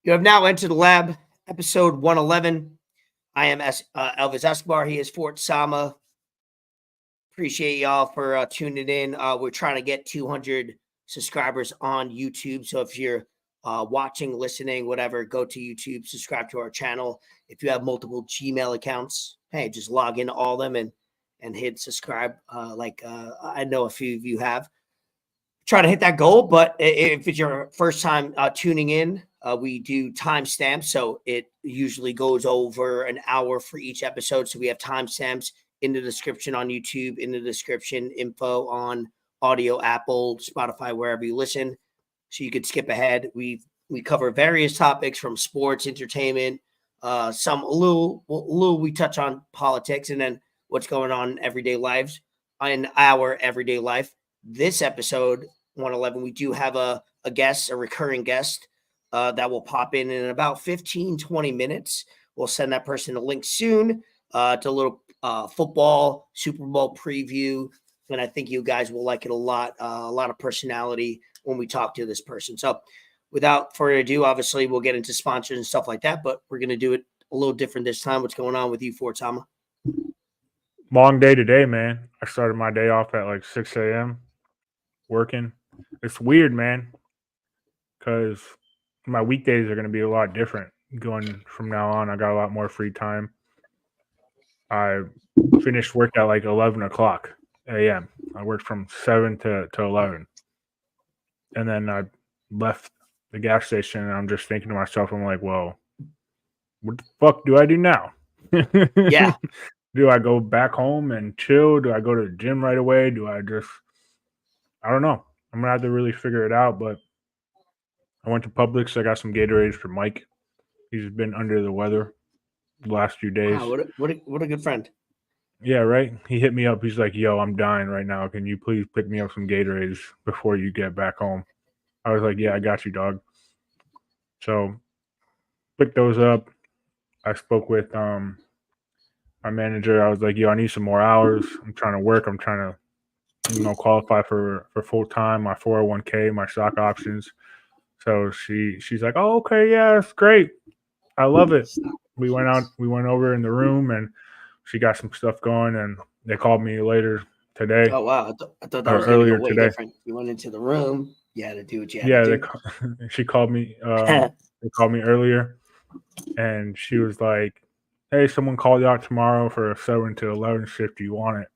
You have now entered the lab, episode 111. I am Elvis Escobar. He is Fort Sama. Appreciate y'all for tuning in. We're trying to get 200 subscribers on YouTube. So if you're watching, listening, whatever, go to YouTube, subscribe to our channel. If you have multiple Gmail accounts, hey, just log into all of them and hit subscribe. I know a few of you have. Try to hit that goal, but if it's your first time tuning in, we do timestamps, so it usually goes over an hour for each episode. So we have timestamps in the description on YouTube, in the description, info on audio, Apple, Spotify, wherever you listen, so you could skip ahead. We cover various topics from sports, entertainment, some a little we touch on politics, and then what's going on in everyday lives, in our everyday life. This episode 111, we do have a guest, a recurring guest that will pop in about 15-20 minutes. We'll send that person a link soon to a little football Super Bowl preview, and I think you guys will like it a lot of personality when we talk to this person. So without further ado, obviously we'll get into sponsors and stuff like that, but we're going to do it a little different this time. What's going on with you, Fort Sama? Long day today, man. I started my day off at like 6 a.m. working. It's weird, man, because my weekdays are going to be a lot different going from now on. I got a lot more free time. I finished work at like 11 o'clock a.m. I worked from 7 to 11. And then I left the gas station, and I'm just thinking to myself, I'm like, well, what the fuck do I do now? Yeah. Do I go back home and chill? Do I go to the gym right away? I don't know. I'm going to have to really figure it out, but I went to Publix. I got some Gatorades for Mike. He's been under the weather the last few days. Wow, what a good friend. Yeah, right? He hit me up. He's like, yo, I'm dying right now. Can you please pick me up some Gatorades before you get back home? I was like, yeah, I got you, dog. So picked those up. I spoke with my manager. I was like, yo, I need some more hours. I'm trying to work. I'm trying to, qualify for full time, my 401k, my stock options. So she's like, oh, okay, yeah, that's great. I love it. We went over in the room, and she got some stuff going, and they called me later today. Oh wow, I thought that was going to go way different. You went into the room, you had to do what you had to do. She called me. They called me earlier, and she was like, hey, someone called you out tomorrow for a 7 to 11 shift. Do you want it?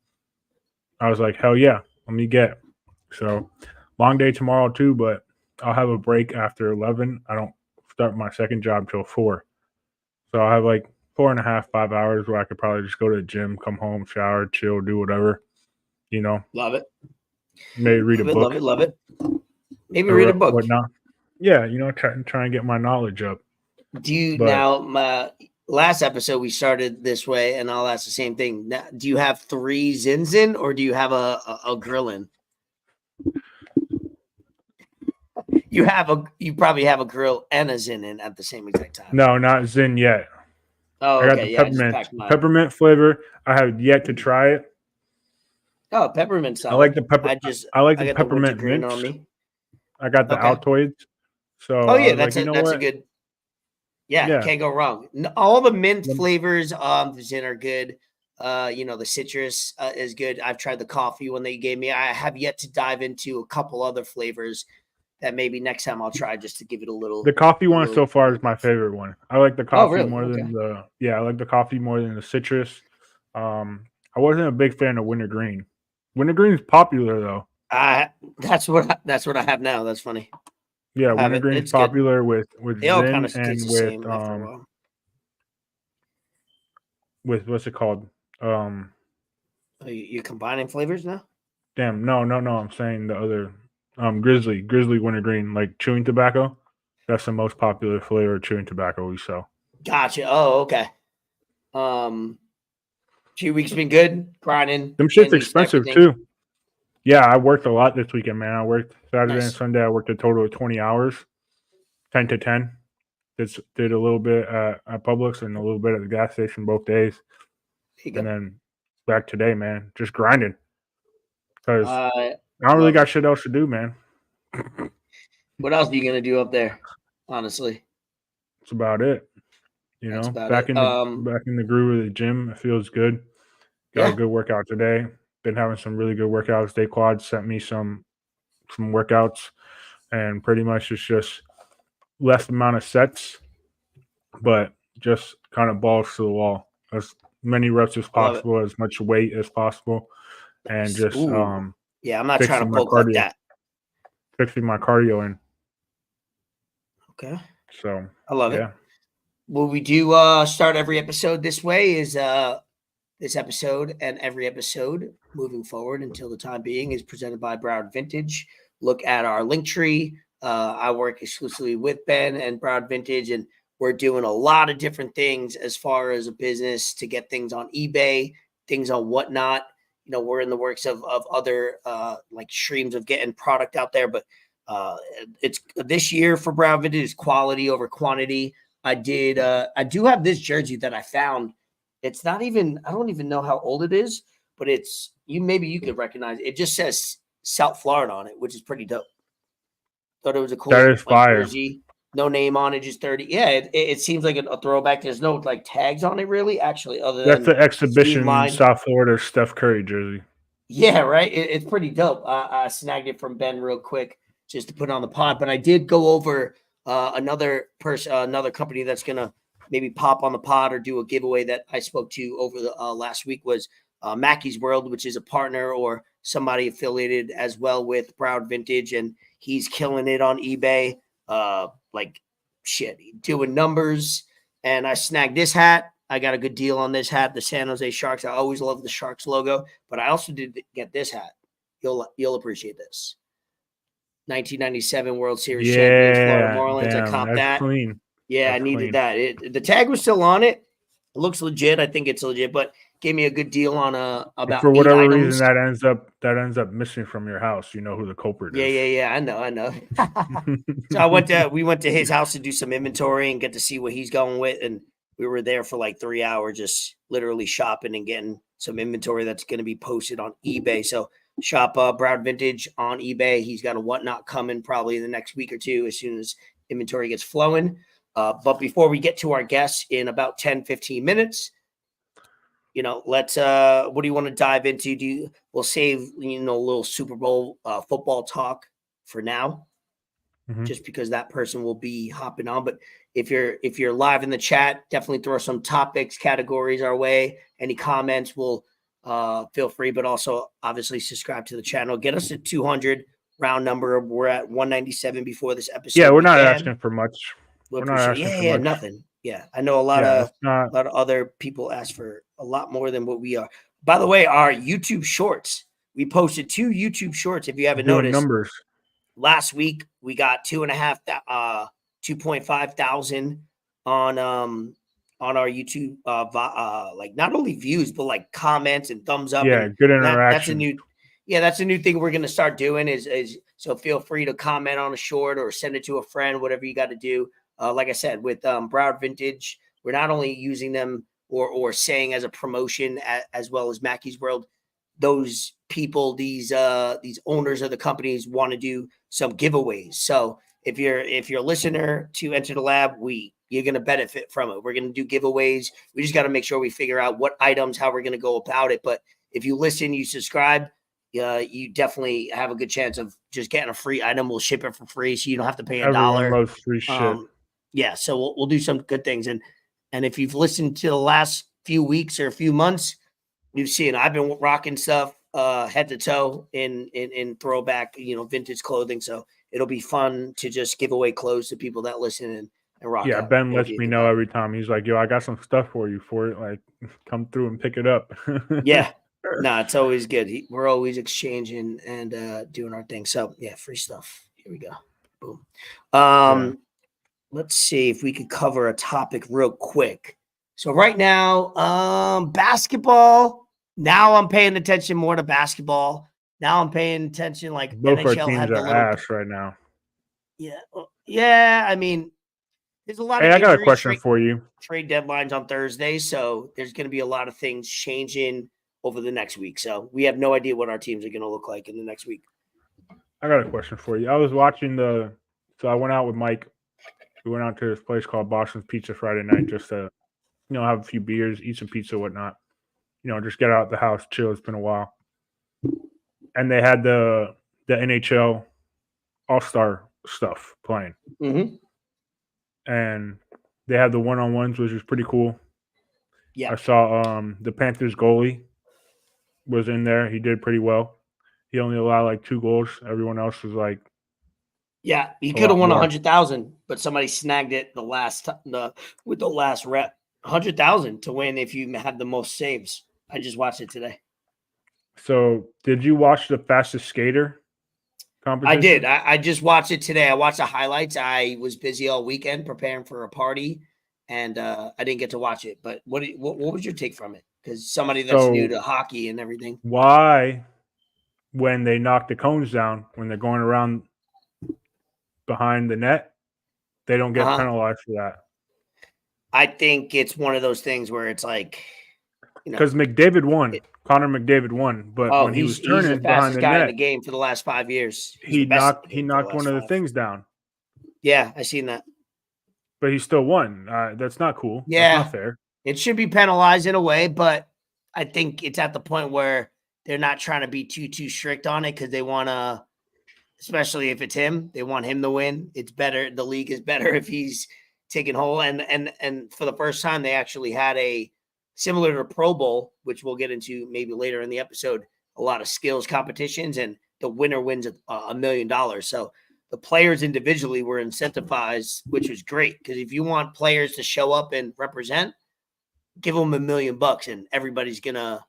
I was like, hell yeah, let me get it. So long day tomorrow too, but I'll have a break after 11. I don't start my second job till 4. So I'll have like 4.5, 5 hours where I could probably just go to the gym, come home, shower, chill, do whatever, Love it. Maybe read a book. Love it. Maybe read a book. Whatnot. Yeah, try and get my knowledge up. My last episode we started this way, and I'll ask the same thing. Now, do you have 3 Zinzin, or do you have a Grillin? You probably have a grill and a Zin in at the same exact time. No, not Zin yet. Oh, okay. I got the peppermint flavor. I have yet to try it. Oh, peppermint solid. I like the peppermint mint on me. I got the Altoids. So that's a good. Yeah, you can't go wrong. All the mint flavors the Zin are good. The citrus is good. I've tried the coffee one that you gave me. I have yet to dive into a couple other flavors that maybe next time I'll try just to give it a little. The coffee one so far is my favorite one. I like the coffee more than I like the coffee more than the citrus. I wasn't a big fan of wintergreen. Wintergreen is popular though. That's what I have now. That's funny. Yeah, wintergreen is popular with Zin and with what's it called? You're combining flavors now? Damn, no. I'm saying the other Grizzly wintergreen, like chewing tobacco. That's the most popular flavor of chewing tobacco we sell. Gotcha. Oh, okay. 2 weeks been good, grinding. Them shit's expensive too. Yeah, I worked a lot this weekend, man. I worked Saturday and Sunday. I worked a total of 20 hours, 10 to 10. Did a little bit at Publix and a little bit at the gas station both days. And then back today, man, just grinding. Because I don't really got shit else to do, man. What else are you going to do up there, honestly? That's about it. You That's know, about back it. in the groove of the gym. It feels good. Got a Yeah, good workout today. Been having some really good workouts. Day Quad sent me some workouts, and pretty much it's just less amount of sets, but just kind of balls to the wall. As many reps as I love it. possible, as much weight as possible, and Nice. just Ooh, yeah. I'm not trying to fixing my bulk like cardio, that. in. Okay, So I love it. yeah, What we do start every episode this way is this episode and every episode moving forward until the time being is presented by Broward Vintage. Look at our link tree. I work exclusively with Ben and Broward Vintage, and we're doing a lot of different things as far as a business to get things on eBay, things on whatnot. You know, we're in the works of other like streams of getting product out there, but it's this year for Broward Vintage is quality over quantity. I do have this jersey that I found. It's not even, I don't even know how old it is, but it's maybe you could recognize it. It just says South Florida on it, which is pretty dope. Thought it was a that cool is like fire. jersey. No name on it, just 30. Yeah, it seems like a throwback. There's no like tags on it really, actually, other That's than the exhibition streamlined. South Florida Steph Curry jersey. Yeah, right. It's pretty dope. I snagged it from Ben real quick just to put on the pod, but I did go over another person, another company that's gonna maybe pop on the pod or do a giveaway that I spoke to over the last week was Mackey's World, which is a partner or somebody affiliated as well with Broward Vintage, and he's killing it on eBay. Like shit, doing numbers. And I snagged this hat. I got a good deal on this hat, the San Jose Sharks. I always love the Sharks logo, but I also did get this hat. You'll appreciate this. 1997 World Series champions, Florida Yeah, Marlins. I damn, copped that's that. clean. Yeah, I That's needed clean. that. The tag was still on it. It looks legit. I think it's legit, but gave me a good deal on If about for 8 whatever reason items. that ends up missing from your house, you know who the culprit is. Yeah. I know. So we went to his house to do some inventory and get to see what he's going with, and we were there for like 3 hours, just literally shopping and getting some inventory that's going to be posted on eBay. So shop Broward Vintage on eBay. He's got a whatnot coming probably in the next week or two as soon as inventory gets flowing. But before we get to our guests in about 10-15 minutes, you know, let's what do you want to dive into? We'll save, you know, a little Super Bowl football talk for now, just because that person will be hopping on. But if you're live in the chat, definitely throw some topics, categories our way. Any comments will feel free, but also obviously subscribe to the channel. Get us to 200 round number. We're at 197 before this episode. Yeah, we're not began. asking for much. We'll We're not appreciate. asking for Yeah, much. nothing. Yeah, I know a lot Yeah, of it's not. other people ask for a lot more than what we are. By the way, our YouTube shorts, we posted 2 YouTube shorts. If you haven't Doing noticed, numbers. last week we got 2.5 thousand on our YouTube like not only views but like comments and thumbs up. Yeah, And good that's a interaction. new thing we're gonna start doing is so feel free to comment on a short or send it to a friend, whatever you got to do. Like I said, with Broward Vintage, we're not only using them or saying as a promotion as well as Mackey's World. Those people, these owners of the companies want to do some giveaways. So if you're a listener to Enter the Lab, you're going to benefit from it. We're going to do giveaways. We just got to make sure we figure out what items, how we're going to go about it. But if you listen, you subscribe, you definitely have a good chance of just getting a free item. We'll ship it for free, so you don't have to pay Everyone $1. loves free shit. Yeah, so we'll do some good things. And if you've listened to the last few weeks or a few months, you've seen I've been rocking stuff head to toe in throwback, you know, vintage clothing. So it'll be fun to just give away clothes to people that listen and rock Yeah, out. Ben It'll lets be a me good know vibe. every time. He's like, "Yo, I got some stuff for you for it. Like, come through and pick it up." Yeah. No, it's always good. We're always exchanging and doing our thing. So yeah, free stuff. Here we go. Boom. Yeah. Let's see if we could cover a topic real quick. So right now, basketball. Now I'm paying attention more to basketball. Now I'm paying attention like Both our NHL teams had the are little ass right now. yeah. I mean, there's a lot Hey, of I got a injuries. question for you. Trade deadlines on Thursday, so there's going to be a lot of things changing over the next week. So we have no idea what our teams are going to look like in the next week. I got a question for you. I was watching so I went out with Mike We went out to this place called Boston's Pizza Friday night just to, have a few beers, eat some pizza, whatnot. Just get out the house, chill. It's been a while. And they had the NHL All-Star stuff playing. Mm-hmm. And they had the one-on-ones, which was pretty cool. Yeah. I saw the Panthers goalie was in there. He did pretty well. He only allowed like 2 goals. Everyone else was like, yeah, he a could have lot won more. 100,000, but somebody snagged it with the last rep. 100,000 to win if you had the most saves. I just watched it today. So, did you watch the fastest skater competition? I did. I just watched it today. I watched the highlights. I was busy all weekend preparing for a party, and I didn't get to watch it. But what was your take from it? Because somebody that's new to hockey and everything. Why, when they knock the cones down, when they're going around behind the net, they don't get penalized for that? I think it's one of those things where it's like, because McDavid won. Connor McDavid won, but when he was turning he's the behind fastest the guy net in the game for the last 5 years. He knocked one of the things down. Yeah, I seen that. But he still won. That's not cool. Yeah, that's not fair. It should be penalized in a way, but I think it's at the point where they're not trying to be too strict on it because they want to, especially if it's him, they want him to win. It's better. The league is better if he's taking hold. And for the first time, they actually had a similar to Pro Bowl, which we'll get into maybe later in the episode, a lot of skills competitions, and the winner wins $1 million. So the players individually were incentivized, which was great because if you want players to show up and represent, give them $1 million and everybody's gonna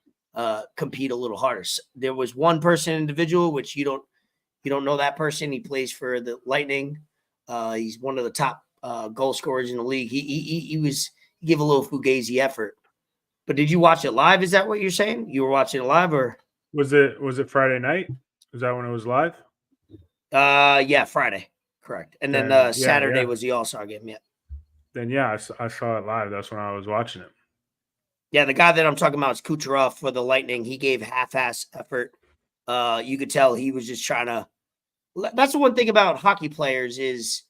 compete a little harder. So there was one person individual, which you don't know that person. He plays for the Lightning. He's one of the top goal scorers in the league. He gave a little fugazi effort. But did you watch it live? Is that what you're saying? You were watching it live, or was it Friday night? Is that when it was live? Yeah, Friday, correct. And then Saturday was the All-Star game. Yeah. Then I saw it live. That's when I was watching it. Yeah, the guy that I'm talking about is Kucherov for the Lightning. He gave half-ass effort. You could tell he was just trying to. That's the one thing about hockey players is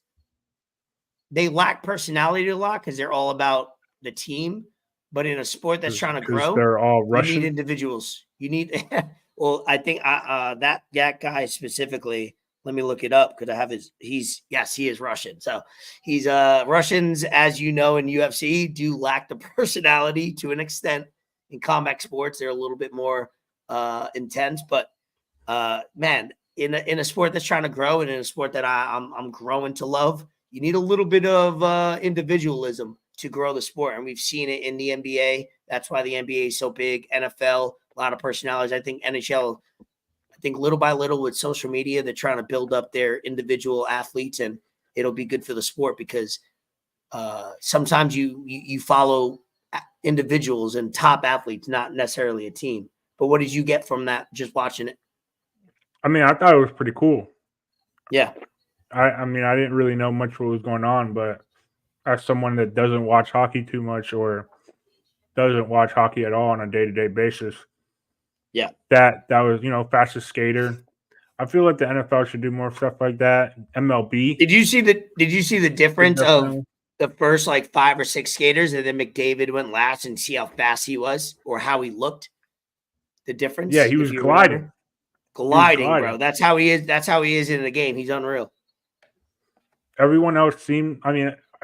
they lack personality a lot because they're all about the team. But in a sport that's trying to grow, they're all Russian. You need individuals. You need. Well, I think that guy specifically. Let me look it up because I have he is Russian. So he's Russians, as you know, in UFC do lack the personality to an extent. In combat sports, they're a little bit more intense. But man, in a sport that's trying to grow and in a sport that I'm growing to love, you need a little bit of individualism to grow the sport. And we've seen it in the NBA. That's why the NBA is so big. NFL, a lot of personalities. I think NHL, little by little with social media, they're trying to build up their individual athletes, and it'll be good for the sport because sometimes you follow individuals and top athletes, not necessarily a team. But what did you get from that just watching it? I mean, I thought it was pretty cool. Yeah. I mean, I didn't really know much what was going on, but as someone that doesn't watch hockey too much or doesn't watch hockey at all on a day-to-day basis, yeah, that was, fastest skater. I feel like the NFL should do more stuff like that. MLB. Did you see the difference of the first like 5 or 6 skaters and then McDavid went last and see how fast he was or how he looked? The difference? Yeah, he was gliding. Gliding, bro. That's how he is. That's how he is in the game. He's unreal. Everyone else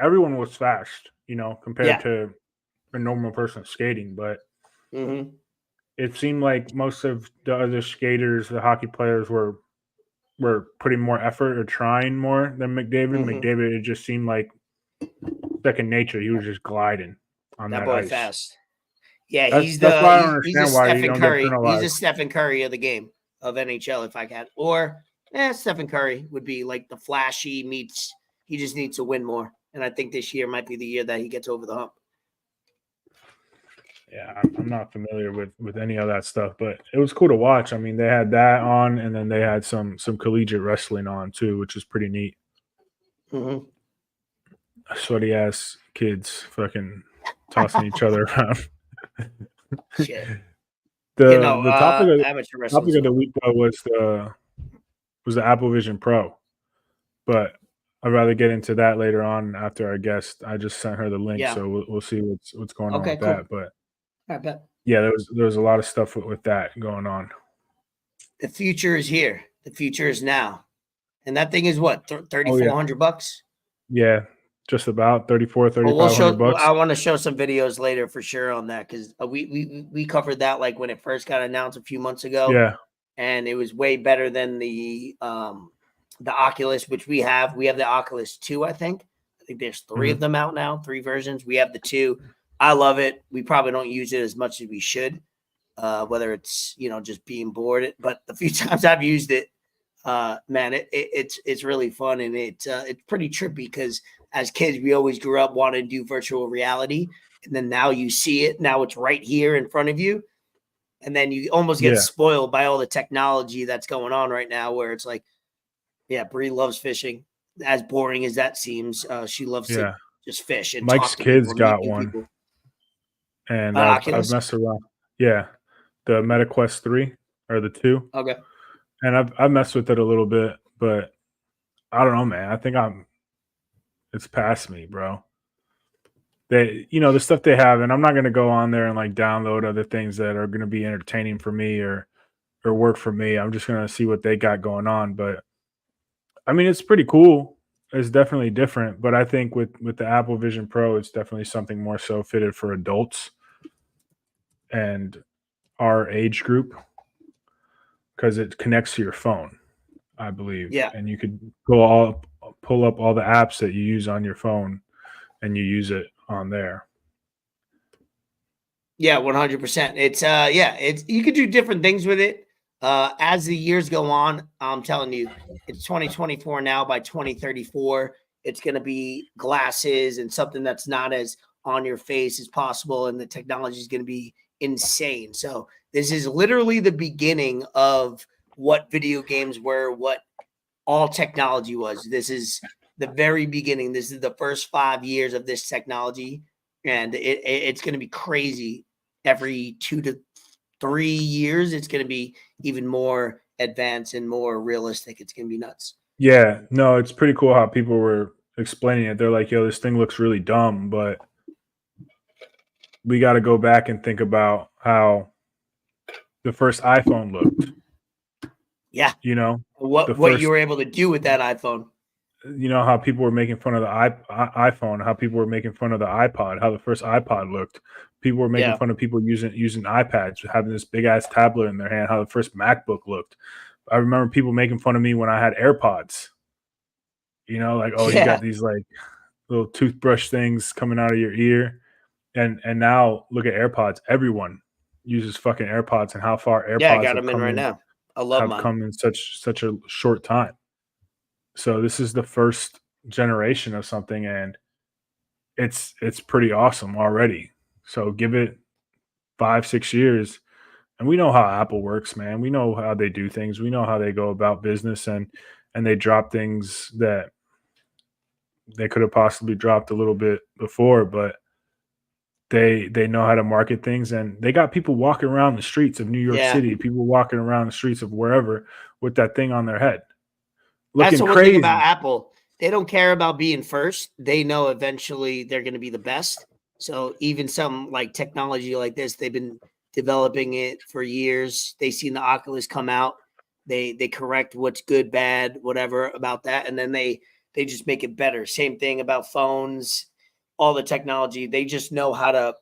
everyone was fast, compared to a normal person skating, but it seemed like most of the other skaters, the hockey players, were putting more effort or trying more than McDavid. McDavid, it just seemed like second nature. He was just gliding on that boy ice. Fast. Yeah, that's why I don't understand why you don't get penalized. He's a Stephen Curry of the game of NHL, if I can. Or Stephen Curry would be like the flashy meets. He just needs to win more, and I think this year might be the year that he gets over the hump. Yeah, I'm not familiar with any of that stuff, but it was cool to watch. I mean, they had that on, and then they had some collegiate wrestling on too, which is pretty neat. Sweaty ass kids fucking tossing each other around. Shit. The topic of the week though was the Apple Vision Pro, but I'd rather get into that later on after our guest. I just sent her the link, Yeah. so we'll see what's going on Okay, with cool. that. But I bet. yeah, there was a lot of stuff with that going on. The future is here. The future is now. And that thing is what, Oh yeah, $3,400? yeah, just about 34, Well, we'll show. 3,500 bucks. I want to show some videos later for sure on that because we covered that like when it first got announced a few months ago, Yeah, and it was way better than the Oculus, which we have. We have the Oculus 2, I think. I think there's 3 of them out now, 3 versions. We have the 2. I love it. We probably don't use it as much as we should, whether it's just being bored. But the few times I've used it, man, it's really fun, and it's pretty trippy because as kids we always grew up wanting to do virtual reality, and then now you see it. Now it's right here in front of you, and then you almost get yeah, spoiled by all the technology that's going on right now. Where it's like, yeah, Bree loves fishing. As boring as that seems, she loves to yeah. just fish and Mike's talk to people kids and meet got new one, people. and I've Oculus. messed around. Yeah, the MetaQuest 3 or the 2, Okay. and I've messed with it a little bit, but I don't know, man. I think it's past me, bro. The stuff they have, and I'm not gonna go on there and like download other things that are gonna be entertaining for me or work for me. I'm just gonna see what they got going on. But I mean, it's pretty cool. It's definitely different, but I think with the Apple Vision Pro, it's definitely something more so fitted for adults and our age group because it connects to your phone, I believe, Yeah. and you could pull up all the apps that you use on your phone, and you use it on there. Yeah, 100%. It's you could do different things with it. As the years go on, I'm telling you, it's 2024 now. By 2034, it's going to be glasses and something that's not as on your face as possible, and the technology is going to be insane. So this is literally the beginning of what video games were, what all technology was. This is the very beginning. This is the first 5 years of this technology, and it's going to be crazy. Every 2 to 3 years, it's going to be even more advanced and more realistic. It's going to be nuts. Yeah, no, it's pretty cool how people were explaining it. They're like, "Yo, this thing looks really dumb," but we got to go back and think about how the first iPhone looked. Yeah. You know, the What you first, were able to do with that iPhone. how people were making fun of the iPhone, how people were making fun of the iPod, how the first iPod looked. People were making Yeah. fun of people using iPads, having this big ass tablet in their hand, how the first MacBook looked. I remember people making fun of me when I had AirPods. Like, oh, you got Yeah. these like little toothbrush things coming out of your ear. And now look at AirPods. Everyone uses fucking AirPods, and how far Yeah. I AirPods got them in right now. I love have mine. come in such a short time. So this is the first generation of something, and it's pretty awesome already. So give it 5, 6 years, and we know how Apple works, man. We know how they do things. We know how they go about business, and they drop things that they could have possibly dropped a little bit before, but they know how to market things, and they got people walking around the streets of New York Yeah. City, people walking around the streets of wherever with that thing on their head, That's looking the one thing about crazy. Apple. They don't care about being first. They know eventually they're going to be the best. So even some like technology like this, they've been developing it for years. They seen the Oculus come out. They correct what's good, bad, whatever about that, and then they just make it better. Same thing about phones, all the technology. They just know how to.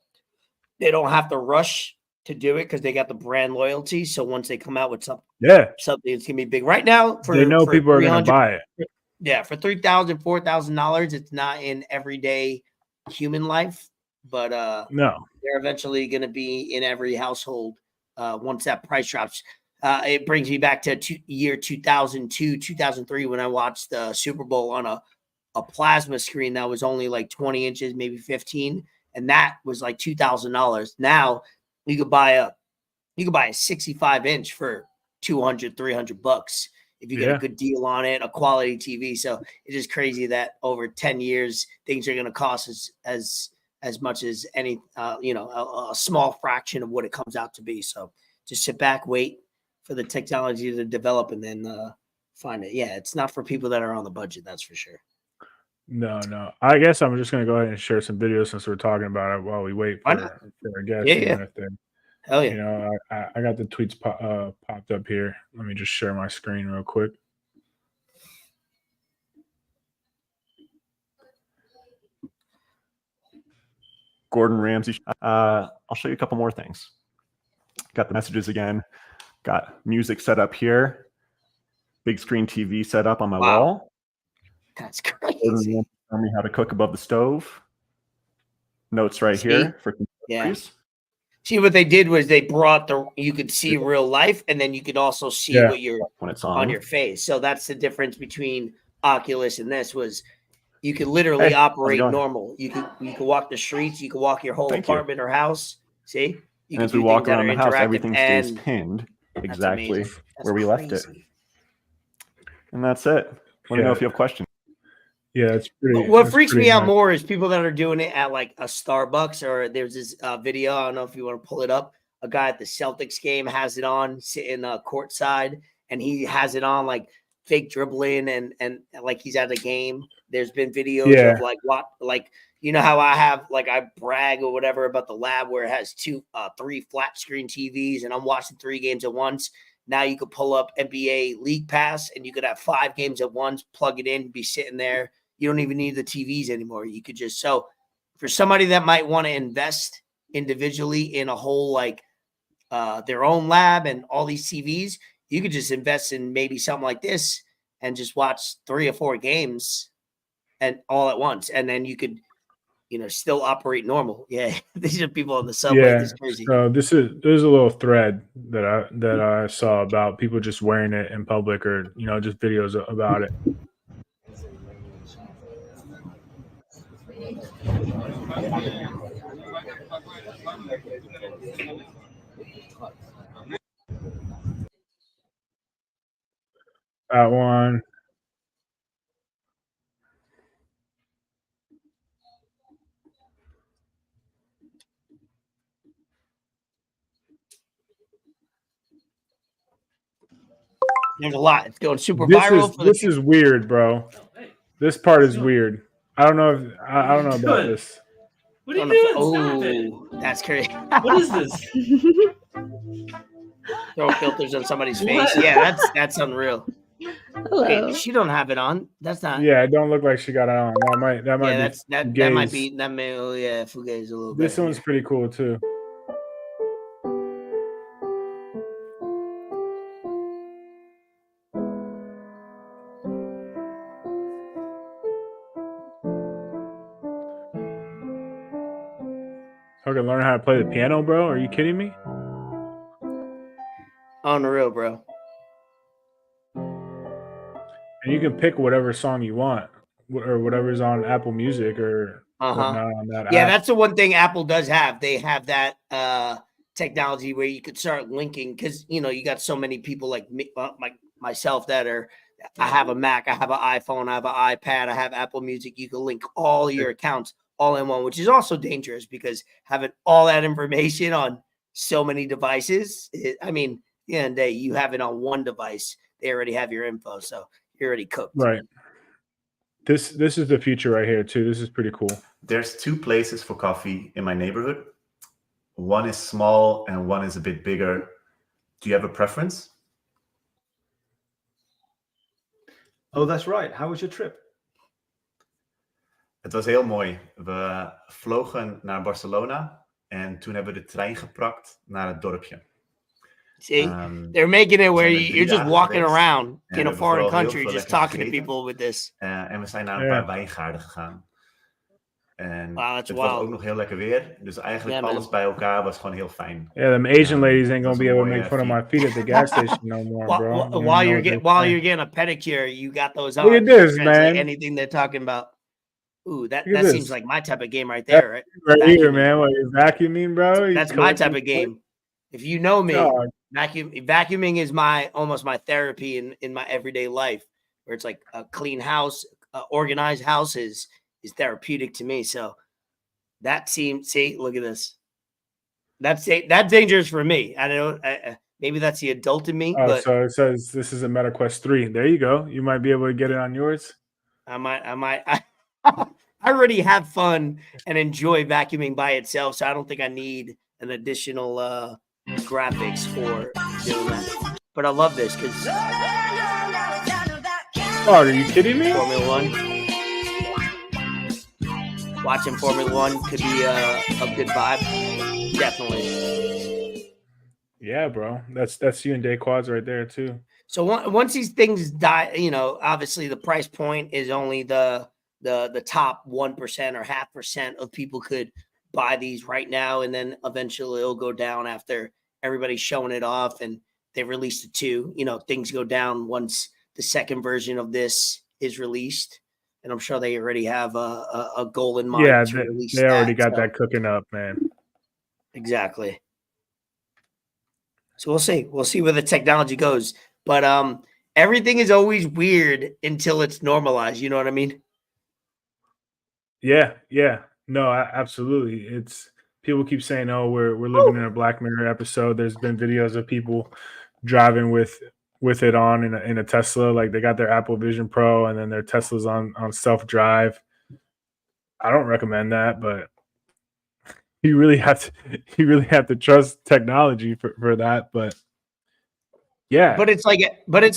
They don't have to rush to do it because they got the brand loyalty. So once they come out with Yeah, something, it's gonna be big. Right now, they know for people are going to 300, buy it. yeah, for $3,000, $4,000, it's not in everyday human life, but No, they're eventually going to be in every household once that price drops. It brings me back to year 2002, 2003 when I watched the Super Bowl on a plasma screen that was only like 20 inches, maybe 15, and that was like $2,000. Now you could buy a 65 inch for 200, $300 if you get a yeah, good deal on it, a quality TV. So it's just crazy that over 10 years, things are going to cost as much as any, a small fraction of what it comes out to be. So just sit back, wait for the technology to develop, and then find it. Yeah, it's not for people that are on the budget. That's for sure. No. I guess I'm just gonna go ahead and share some videos since we're talking about it while we wait Why not? for our guest. Yeah, Even yeah. if they, Hell you yeah. know, I got the tweets popped up here. Let me just share my screen real quick. Gordon Ramsay. I'll show you a couple more things. Got the messages again. Got music set up here. Big screen TV set up on my Wow. wall. That's Gordon crazy. Ramsay telling me how to cook above the stove. Notes right See? here for Yeah. contemporaries. See, what they did was they brought you could see real life, and then you could also see what you're When it's on on. your face. So that's the difference between Oculus and this was you could literally Hey, how's it operate going? normal. You could walk the streets, you could walk your whole Thank you. apartment or house. See? You And could as we do walk things that around are the house, interactive, everything stays and pinned that's exactly amazing. That's where we left it. crazy. And that's it. Let me know if you have questions. Yeah, it's pretty. But what it's freaks pretty me out nice. more is people that are doing it at like a Starbucks, or there's this video. I don't know if you want to pull it up. A guy at the Celtics game has it on, sitting courtside, and he has it on like fake dribbling and like he's at a game. There's been videos of like you know how I have like I brag or whatever about the lab where it has 3 flat screen TVs and I'm watching 3 games at once. Now you could pull up NBA League Pass and you could have 5 games at once, plug it in, be sitting there. You don't even need the TVs anymore. You could just for somebody that might want to invest individually in a whole like their own lab and all these TVs, you could just invest in maybe something like this and just watch 3 or 4 games and all at once, and then you could still operate normal. Yeah, these are people on the subway. Yeah. This is crazy. So there's a little thread that I saw about people just wearing it in public, or just videos about it. That one. There's a lot. It's going super This viral. this is weird, bro. This part is weird. I don't know if I don't know about this. What are you doing? Stop it. That's crazy. What is this? Throw filters on somebody's face. Yeah, that's unreal. Hello. Wait, she don't have it on. That's not. Yeah, it don't look like she got it on. That might Yeah, be that might be that may. Oh yeah, fugazi a little bit. This one's pretty cool too. I can learn how to play the piano, bro. Are you kidding me? Unreal, bro. And you can pick whatever song you want, or whatever's on Apple Music or whatnot on that Yeah, app. that's the one thing Apple does have. They have that technology where you could start linking, because you got so many people like me, myself that are. I have a Mac, I have an iPhone, I have an iPad, I have Apple Music. You can link all your accounts all in one, which is also dangerous because having all that information on so many devices. I mean, at the end of the day, you have it on one device. They already have your info, so you're already cooked. Right. This is the future right here too. This is pretty cool. There's 2 places for coffee in my neighborhood. One is small and one is a bit bigger. Do you have a preference? Oh, that's right. How was your trip? Het was heel mooi. We vlogen naar Barcelona en toen hebben we de trein gepakt naar het dorpje. See, they're making it where zijn er 3 you're just dagen walking geweest. around En in we a hebben foreign vooral heel country, veel just lekker talking to gegeten. people with this. En we zijn naar een paar wijngaarden gegaan. En Wow, that's het was wild. ook nog heel lekker weer. Dus eigenlijk Yeah, alles man. bij elkaar was gewoon heel fijn. Yeah, them Asian ladies ain't gonna was be een able to mooie make fun of feat. my feet at the gas station no more, bro. You don't While know you're what they're getting saying. a pedicure, you got those on. Look at to this, translate man. Anything they're talking about. Ooh, that Look at seems this. like my type of game right That there, right? Right here, Vacuuming. man. What you vacuuming, bro? You That's my type collecting of game. If you know me, Dog. vacuuming is almost my therapy in my everyday life, where it's like a clean house, organized house is therapeutic to me. So that seems, see, look at this. That's dangerous for me. I don't know. Maybe that's the adult in me, Oh, but so it says this is a MetaQuest 3. There you go. You might be able to get it on yours. I might. I already have fun and enjoy vacuuming by itself, so I don't think I need an additional graphics for doing that. But I love this because Oh, are you kidding me? Formula One, watching Formula One could be a good vibe. Definitely. Yeah, bro. That's you and Day Quads right there too. So once these things die, you know, obviously the price point is only the top 1% or 0.5% of people could buy these right now, and then eventually it'll go down after everybody's showing it off and they release the 2. You know, things go down once the second version of this is released, and I'm sure they already have a goal in mind. Yeah, to release they already that, got that cooking up, man. Exactly. So we'll see. We'll see where the technology goes. But everything is always weird until it's normalized. You know what I mean? Yeah. No, absolutely. It's people keep saying, "Oh, we're living in a Black Mirror episode." There's been videos of people driving with it on in a Tesla, like they got their Apple Vision Pro and then their Tesla's on self drive. I don't recommend that, but you really have to trust technology for that. But yeah, But it's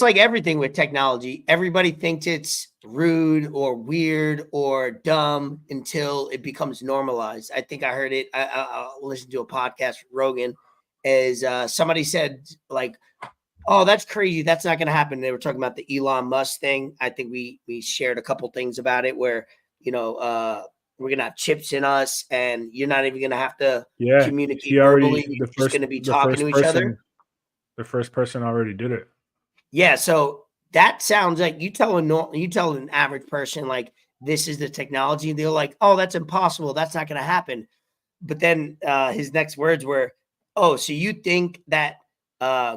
like everything with technology. Everybody thinks it's rude or weird or dumb until it becomes normalized. I think I heard it. I listened to a podcast with Rogan. As somebody said, like, "Oh, that's crazy. That's not going to happen." They were talking about the Elon Musk thing. I think we shared a couple things about it where, you know, we're going to have chips in us and you're not even going to have to communicate verbally. You're just going to be talking to each other. The first person already did it. Yeah, so that sounds like you tell an average person like this is the technology, and they're like, "Oh, that's impossible. That's not going to happen." But then his next words were, "Oh, so you think that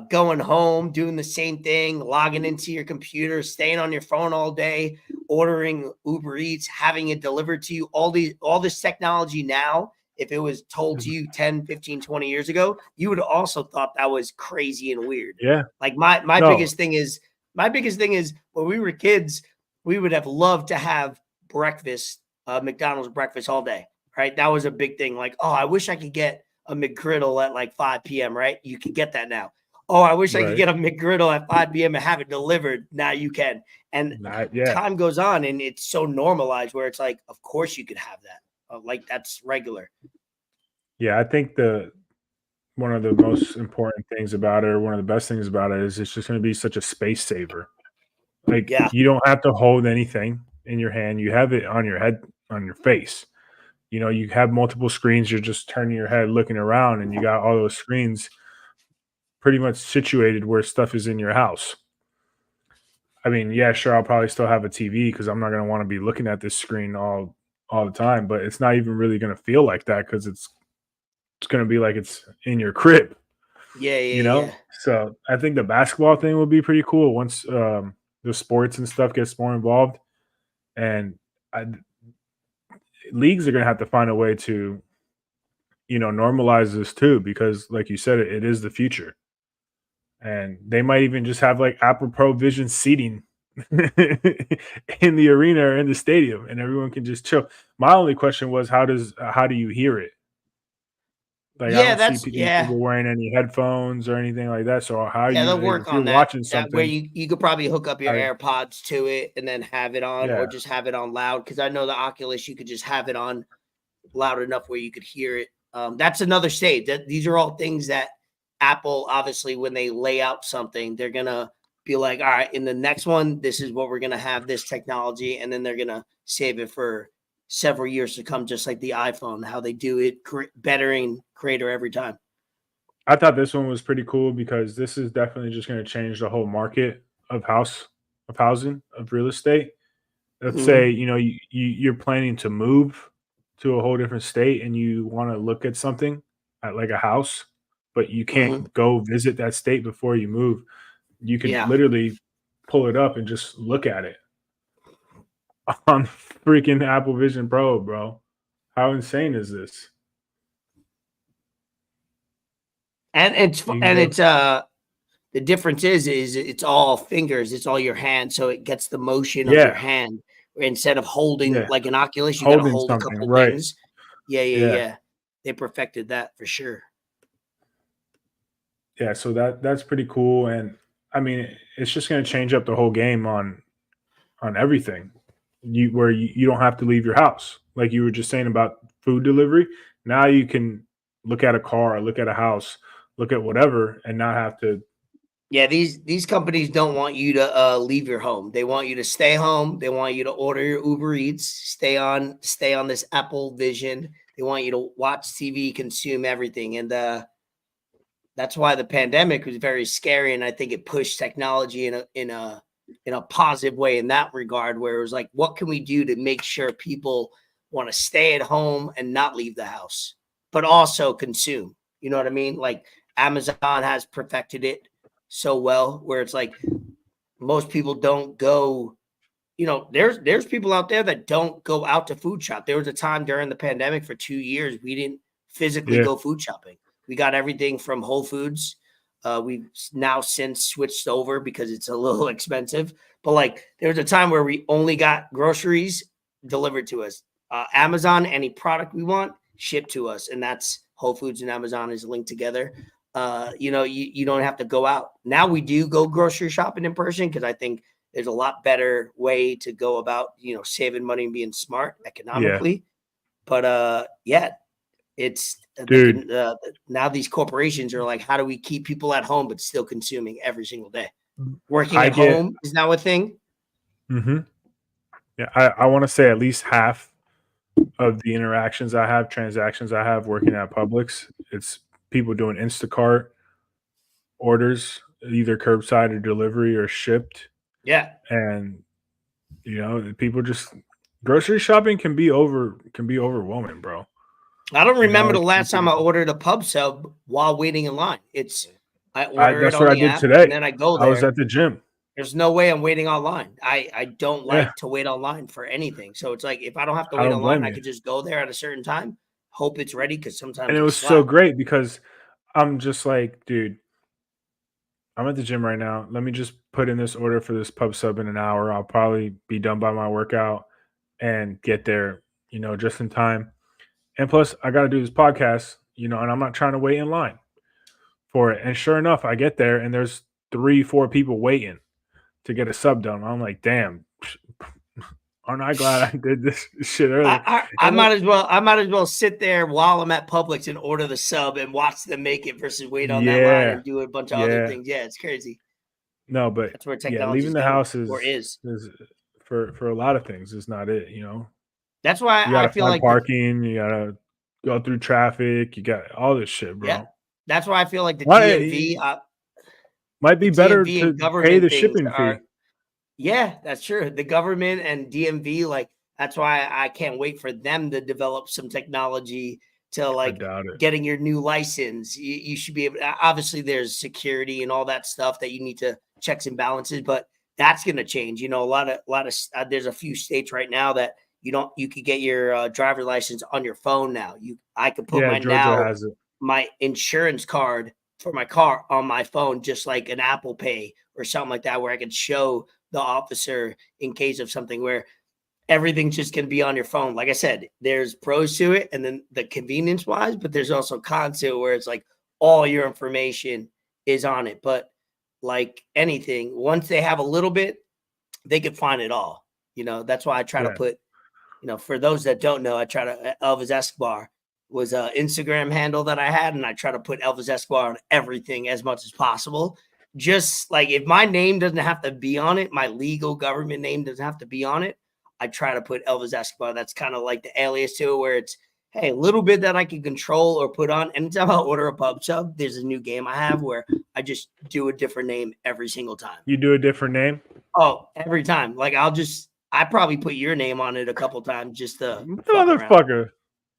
going home, doing the same thing, logging into your computer, staying on your phone all day, ordering Uber Eats, having it delivered to you, all this technology now, if it was told to you 10, 15, 20 years ago, you would have also thought that was crazy and weird." Yeah. Like my biggest thing is when we were kids, we would have loved to have breakfast, McDonald's breakfast all day, right? That was a big thing. Like, "Oh, I wish I could get a McGriddle at like 5 p.m., right? You can get that now. "Oh, I wish I could get a McGriddle at 5 p.m. and have it delivered." Now you can. And time goes on and it's so normalized where it's like, of course you could have that. Like that's regular. Yeah, I think one of the most important things about it, or one of the best things about it, is it's just going to be such a space saver. Like you don't have to hold anything in your hand. You have it on your head, on your face. You know, you have multiple screens. You're just turning your head, looking around, and you got all those screens pretty much situated where stuff is in your house. I mean, yeah, sure, I'll probably still have a TV because I'm not going to want to be looking at this screen all the time, but it's not even really going to feel like that because it's going to be like it's in your crib. Yeah, you know. So I think the basketball thing will be pretty cool once the sports and stuff gets more involved, and leagues are going to have to find a way to, you know, normalize this too, because like you said, it is the future. And they might even just have like Apple Pro Vision seating in the arena or in the stadium, and everyone can just chill. My only question was, how do you hear it? Like, I don't see people wearing any headphones or anything like that. So how they'll you, work if you're on that, watching something, where you could probably hook up your AirPods to it and then have it on, or just have it on loud. Because I know the Oculus, you could just have it on loud enough where you could hear it. That's another stage. These are all things that Apple, obviously, when they lay out something, they're gonna be like, "All right, in the next one, this is what we're gonna have, this technology," and then they're gonna save it for several years to come, just like the iPhone, how they do it, bettering creator every time. I thought this one was pretty cool because this is definitely just going to change the whole market of housing, of real estate. Let's say, you know, you're planning to move to a whole different state and you want to look at something at like a house, but you can't go visit that state before you move. You can literally pull it up and just look at it on freaking Apple Vision Pro, bro. How insane is this? And it's the difference is it's all fingers, it's all your hand, so it gets the motion of your hand, instead of holding Yeah. like an Oculus, you got to Holding hold a something, couple right. things. Yeah. They perfected that for sure. Yeah, so that's pretty cool, and I mean, it's just going to change up the whole game on everything. You don't have to leave your house, like you were just saying about food delivery. Now you can look at a car, look at a house, look at whatever, and not have to. Yeah, these companies don't want you to leave your home. They want you to stay home. They want you to order your Uber Eats, stay on this Apple Vision. They want you to watch TV, consume everything, and that's why the pandemic was very scary, and I think it pushed technology in a positive way in that regard, where it was like, what can we do to make sure people want to stay at home and not leave the house, but also consume? You know what I mean? Like Amazon has perfected it so well, where it's like most people don't go. You know, there's people out there that don't go out to food shop. There was a time during the pandemic for 2 years we didn't physically go food shopping. We got everything from Whole Foods. We've now since switched over because it's a little expensive. But like there was a time where we only got groceries delivered to us. Amazon, any product we want, shipped to us. And that's Whole Foods and Amazon is linked together. You know, you don't have to go out. Now we do go grocery shopping in person because I think there's a lot better way to go about, you know, saving money and being smart economically. But it's Dude. now these corporations are like, how do we keep people at home but still consuming every single day? Working I at get- home is now a thing. Mm-hmm. Yeah, I want to say at least half of the transactions I have working at Publix, it's people doing Instacart orders, either curbside or delivery or shipped. Yeah. And you know, people just grocery shopping can be overwhelming, bro. I don't remember know, the last time I ordered a pub sub while waiting in line. I order That's it what on I the did app, today. and then I go I was there. at the gym. There's no way I'm waiting online. I don't like Yeah. to wait online for anything. So it's like if I don't have to I wait don't online, blame I you. could just go there at a certain time, hope it's ready because sometimes And it it's was so slack. great because I'm just like, dude, I'm at the gym right now. Let me just put in this order for this pub sub in an hour. I'll probably be done by my workout and get there, you know, just in time. And plus, I got to do this podcast, you know, and I'm not trying to wait in line for it. And sure enough, I get there and there's 3-4 people waiting to get a sub done. I'm like, damn, aren't I glad I did this shit earlier? I might as well sit there while I'm at Publix and order the sub and watch them make it versus wait on that line and do a bunch of other things. Yeah, it's crazy. No, but That's where technology leaving the house is for a lot of things is not it, you know. That's why You gotta I feel find like parking, you gotta go through traffic, you got all this shit, bro. yeah, that's why I feel like the Why- DMV Might be better DMV and to government pay the things shipping are- fee. Yeah, that's true. The government and DMV, like that's why I can't wait for them to develop some technology to like doubt it. getting your new license. You should be able. Obviously, there's security and all that stuff that you need to checks and balances, but that's going to change. You know, a lot of there's a few states right now that you could get your driver's license on your phone now. I could put Georgia has it. my insurance card for my car on my phone, just like an Apple Pay or something like that, where I could show the officer in case of something where everything's just going to be on your phone. Like I said, there's pros to it and then the convenience wise, but there's also cons to it where it's like all your information is on it. But like anything, once they have a little bit, they can find it all. You know, that's why I try to put, you know, for those that don't know, I try to Elvis Escobar was an Instagram handle that I had, and I try to put Elvis Escobar on everything as much as possible. Just like if my name doesn't have to be on it, my legal government name doesn't have to be on it, I try to put Elvis Escobar. That's kind of like the alias to it, where it's, hey, a little bit that I can control or put on. Anytime I order a pub sub, there's a new game I have where I just do a different name every single time. You do a different name? Oh, every time. Like I probably put your name on it a couple times just to motherfucker.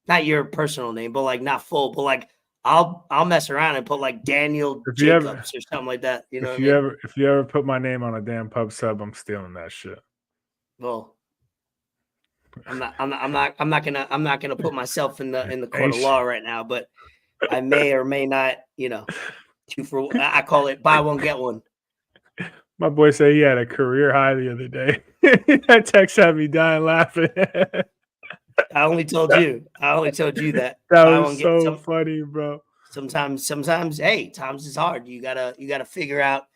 Not your personal name, but like not full, but like I'll mess around and put like Daniel Jacobs or something like that. You know, if you ever put my name on a damn pub sub, I'm stealing that shit. Well, I'm not gonna put myself in the court of law right now, but I may or may not, you know, I call it buy one get one. My boy said he had a career high the other day. That text had me dying laughing. I only told you. I only told you that. That Buy was one, get so some. funny, bro. Sometimes, hey, times is hard. You gotta figure out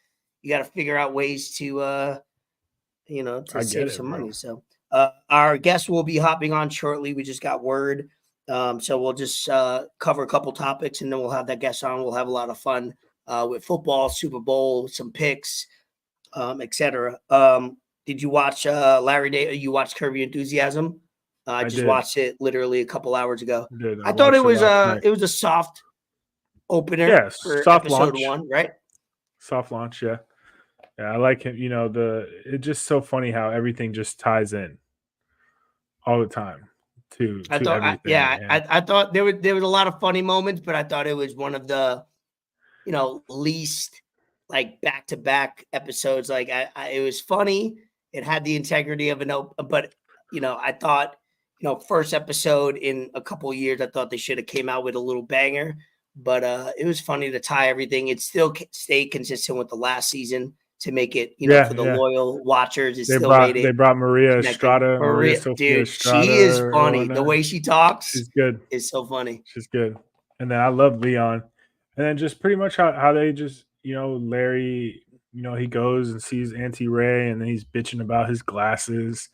ways to to I get save it, some bro. money. So our guest will be hopping on shortly. We just got word. So we'll just cover a couple topics and then we'll have that guest on. We'll have a lot of fun with football, Super Bowl, some picks, etc. Did you watch Larry Day? You watched Curb Your Enthusiasm? I just did. watched it literally a couple hours ago. I I thought it watched was last night. it was a soft opener Yeah, for soft episode launch. 1, right? Soft launch, yeah. Yeah, I like it. It's just so funny how everything just ties in all the time to I thought, everything. I thought there was a lot of funny moments, but I thought it was one of the, least like back to back episodes. Like it was funny. It had the integrity of an open, but I thought, first episode in a couple of years, I thought they should have came out with a little banger. But it was funny to tie everything. It still stayed consistent with the last season to make it, for the loyal watchers. It still made it. They brought Maria connected. Estrada. Maria Dude, Sofia Estrada, she is funny. The way she talks she's good. is so funny. She's good. And then I love Leon. And then just pretty much how they just, Larry, he goes and sees Auntie Ray and then he's bitching about his glasses.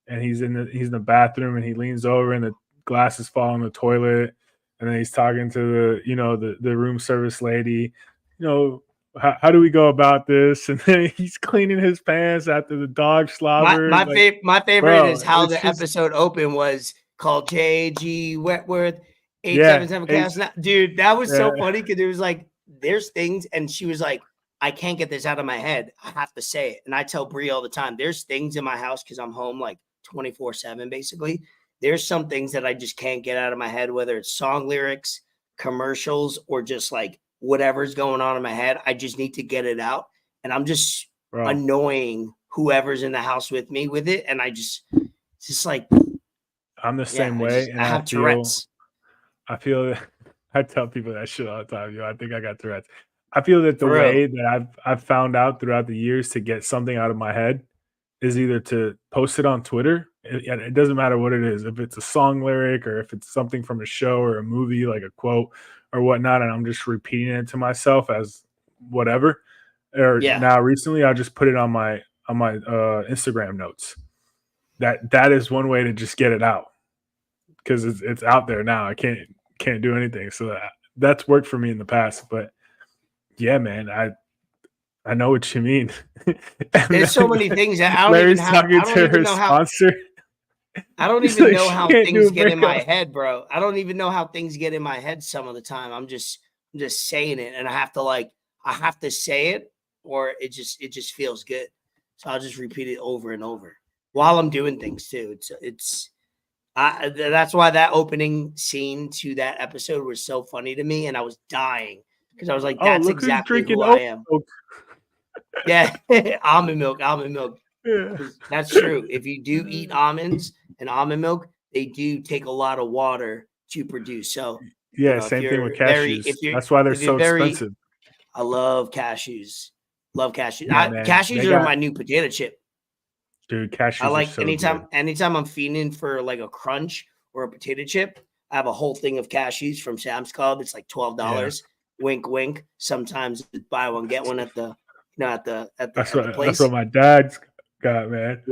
And he's in the bathroom and he leans over and the glasses fall in the toilet. And then he's talking to the room service lady, how do we go about this? And then he's cleaning his pants after the dog slobber. My favorite bro, is how the episode open was called J.G. Wentworth 877 Cast. Dude, that was so funny because it was like there's things, and she was like, I can't get this out of my head. I have to say it. And I tell Bree all the time, there's things in my house because I'm home like 24/7 basically. There's some things that I just can't get out of my head, whether it's song lyrics, commercials, or just like whatever's going on in my head. I just need to get it out. And I'm just annoying whoever's in the house with me with it. And it's just like, I'm the same way. And I have Tourette's. I feel I tell people that shit all the time. I think I got Tourette's. I feel that the way that I've found out throughout the years to get something out of my head is either to post it on Twitter. It doesn't matter what it is. If it's a song lyric or if it's something from a show or a movie, like a quote or whatnot, and I'm just repeating it to myself as whatever. Or now recently, I just put it on my Instagram notes. That is one way to just get it out because it's out there now. I can't do anything. So that's worked for me in the past. But yeah, man, I know what you mean. There's so many things that I don't even know how things get in my head, bro. I don't even know how things get in my head some of the time. I'm just saying it, and I have to say it, or it just feels good. So I'll just repeat it over and over while I'm doing things too. That's why that opening scene to that episode was so funny to me, and I was dying because I was like, "That's exactly who I am." Yeah, almond milk. Yeah. That's true. If you do eat almonds and almond milk, they do take a lot of water to produce. So yeah, same thing with cashews. That's why they're so expensive. I love cashews. Cashews. Yeah, cashews are my new potato chip. Dude, cashews. I like are so anytime I'm feeding for like a crunch or a potato chip, I have a whole thing of cashews from Sam's Club. It's like $12. Yeah. Wink, wink. Sometimes buy one get one at the place. That's what my dad's got, man.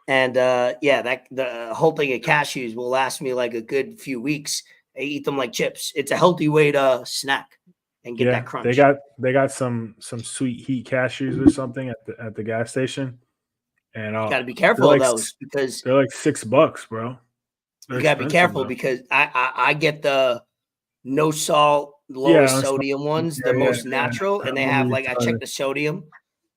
And the whole thing of cashews will last me like a good few weeks. I eat them like chips. It's a healthy way to snack and get that crunch. They got some sweet heat cashews or something at the gas station. And you gotta be careful of those because they're like $6, bro. You gotta be careful because I get the no salt, lowest sodium ones, the most natural, and they have I check the sodium.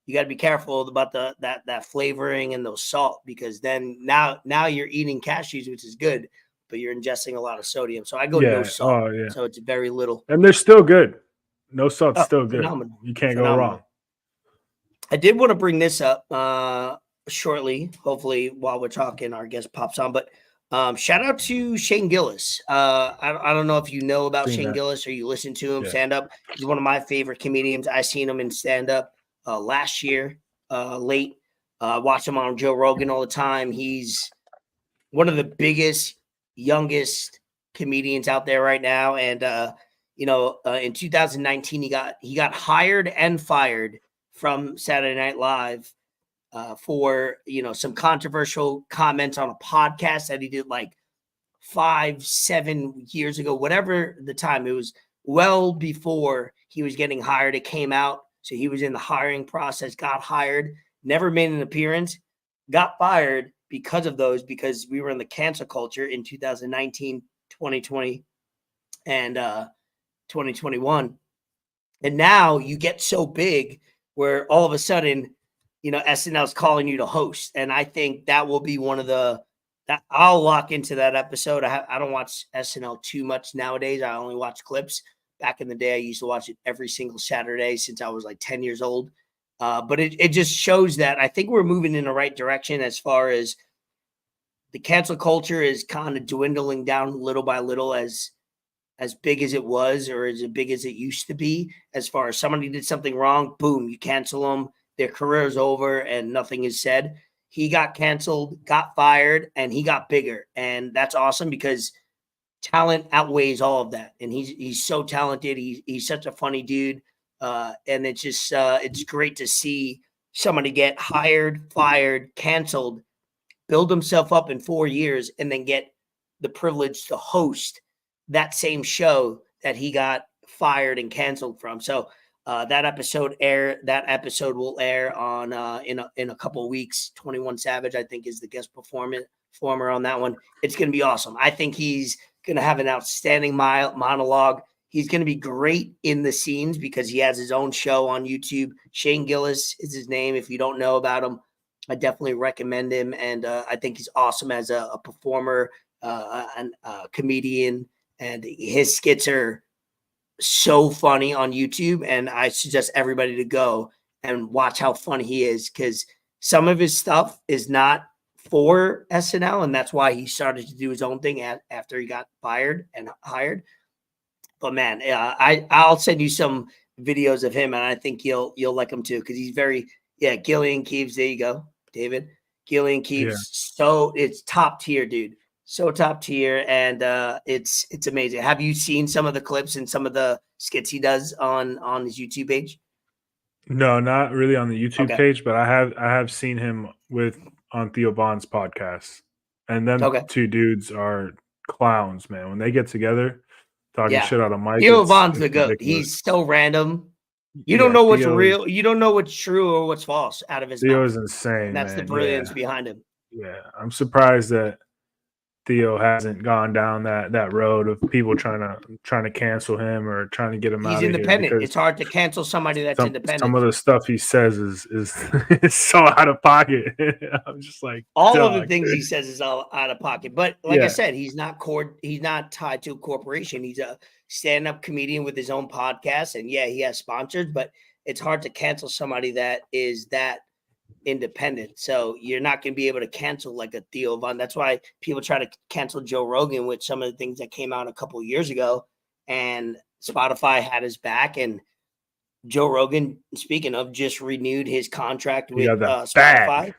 You got to be careful about that flavoring and those salt because then now you're eating cashews, which is good, but you're ingesting a lot of sodium. So I go no salt, so it's very little, and they're still good. No salt's still good. Phenomenal. You can't go wrong. I did want to bring this up shortly. Hopefully, while we're talking, our guest pops on, but. Shout out to Shane Gillis. I don't know if you know about Shane Gillis or you listen to him stand up. He's one of my favorite comedians. I seen him in stand up last year, late. Watch him on Joe Rogan all the time. He's one of the biggest, youngest comedians out there right now. And in 2019, he got hired and fired from Saturday Night Live for some controversial comments on a podcast that he did like 5-7 years ago, whatever the time. It was well before he was getting hired. It came out, so he was in the hiring process, got hired, never made an appearance, got fired because of those, because we were in the cancel culture in 2019, 2020, and 2021. And now you get so big where all of a sudden, SNL's calling you to host. And I think that will be one of that I'll lock into that episode. I don't watch SNL too much nowadays. I only watch clips. Back in the day, I used to watch it every single Saturday since I was like 10 years old. But it just shows that I think we're moving in the right direction as far as the cancel culture is kind of dwindling down little by little, as big as it was, or as big as it used to be. As far as somebody did something wrong, boom, you cancel them. Their career is over and nothing is said. He got canceled, got fired, and he got bigger. And that's awesome because talent outweighs all of that. And he's so talented. He's such a funny dude. And it's just it's great to see somebody get hired, fired, canceled, build himself up in 4 years, and then get the privilege to host that same show that he got fired and canceled from. So that episode will air on in a couple of weeks. 21 Savage, I think, is the guest performer on that one. It's going to be awesome. I think he's going to have an outstanding monologue. He's going to be great in the scenes because he has his own show on YouTube. Shane Gillis is his name. If you don't know about him, I definitely recommend him. And I think he's awesome as a performer, and a comedian. And his skits are so funny on YouTube. And I suggest everybody to go and watch how funny he is, because some of his stuff is not for SNL. And that's why he started to do his own thing after he got fired and hired. But man, I'll send you some videos of him, and I think you'll like him too, because he's Gillian Keeves. There you go, David. Gillian Keeves. Yeah. So it's top tier, dude. So top tier, and it's amazing. Have you seen some of the clips and some of the skits he does on his YouTube page? No, not really on the YouTube page, but I have seen him on Theo Von's podcast, and them two dudes are clowns, man. When they get together, talking shit out of Mike. Theo Von's the goat. He's so random. You don't know what's real. You don't know what's true or what's false out of his mouth. Theo is insane. And that's the brilliance behind him. Yeah, I'm surprised that Theo hasn't gone down that road of people trying to cancel him or trying to get him out of here. He's independent. It's hard to cancel somebody that's independent. Some of the stuff he says is so out of pocket. I'm just like, all of the things he says is all out of pocket. But like I said, he's not tied to a corporation. He's a stand-up comedian with his own podcast, and he has sponsors. But it's hard to cancel somebody that is that independent. So you're not going to be able to cancel like a Theo Von. That's why people try to cancel Joe Rogan with some of the things that came out a couple of years ago, and Spotify had his back. And Joe Rogan, speaking of, just renewed his contract with Spotify. Bag.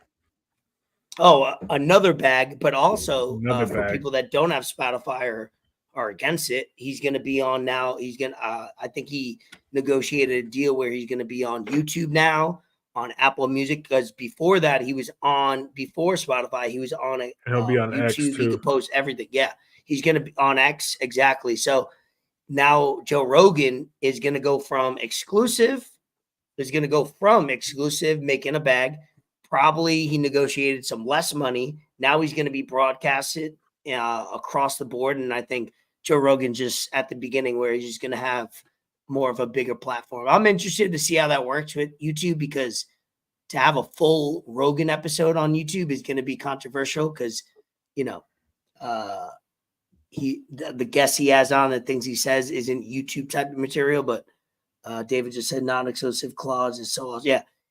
Oh, another bag, but also for people that don't have Spotify or are against it, he's going to be on now. He's going to, I think he negotiated a deal where he's going to be on YouTube now, on Apple Music, because before that before Spotify, he was on it. He'll be on YouTube. X too. He could post everything. Yeah, he's going to be on X. Exactly. So now Joe Rogan is going to go from exclusive, making a bag. Probably he negotiated some less money. Now he's going to be broadcasted across the board. And I think Joe Rogan just at the beginning where he's just going to have more of a bigger platform. I'm interested to see how that works with YouTube, because to have a full Rogan episode on YouTube is going to be controversial, because the guests he has on, the things he says isn't YouTube type of material. But David just said non-exclusive clause is so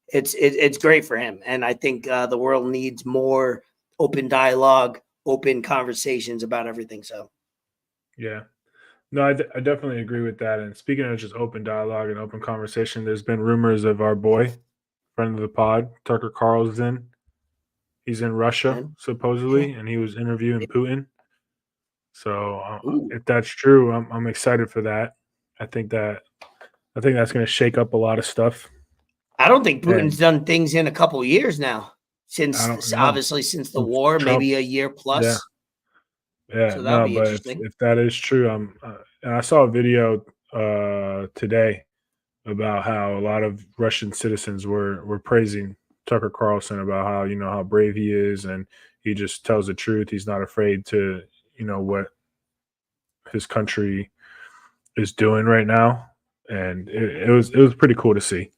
it's great for him, and I think the world needs more open dialogue, open conversations about everything. So no, I definitely agree with that. And speaking of just open dialogue and open conversation, there's been rumors of our boy, friend of the pod, Tucker Carlson, He's in Russia And- supposedly, and he was interviewing Putin. So Ooh. if that's true, I'm excited for that. I think that's going to shake up a lot of stuff. I don't think Putin's And- done things in a couple years now. I don't Since know. obviously since the Since war, Trump- maybe a year plus. Yeah, So that'll no, be but interesting. if that is true, and I saw a video today about how a lot of Russian citizens were praising Tucker Carlson about how how brave he is, and he just tells the truth. He's not afraid to what his country is doing right now, and it was pretty cool to see.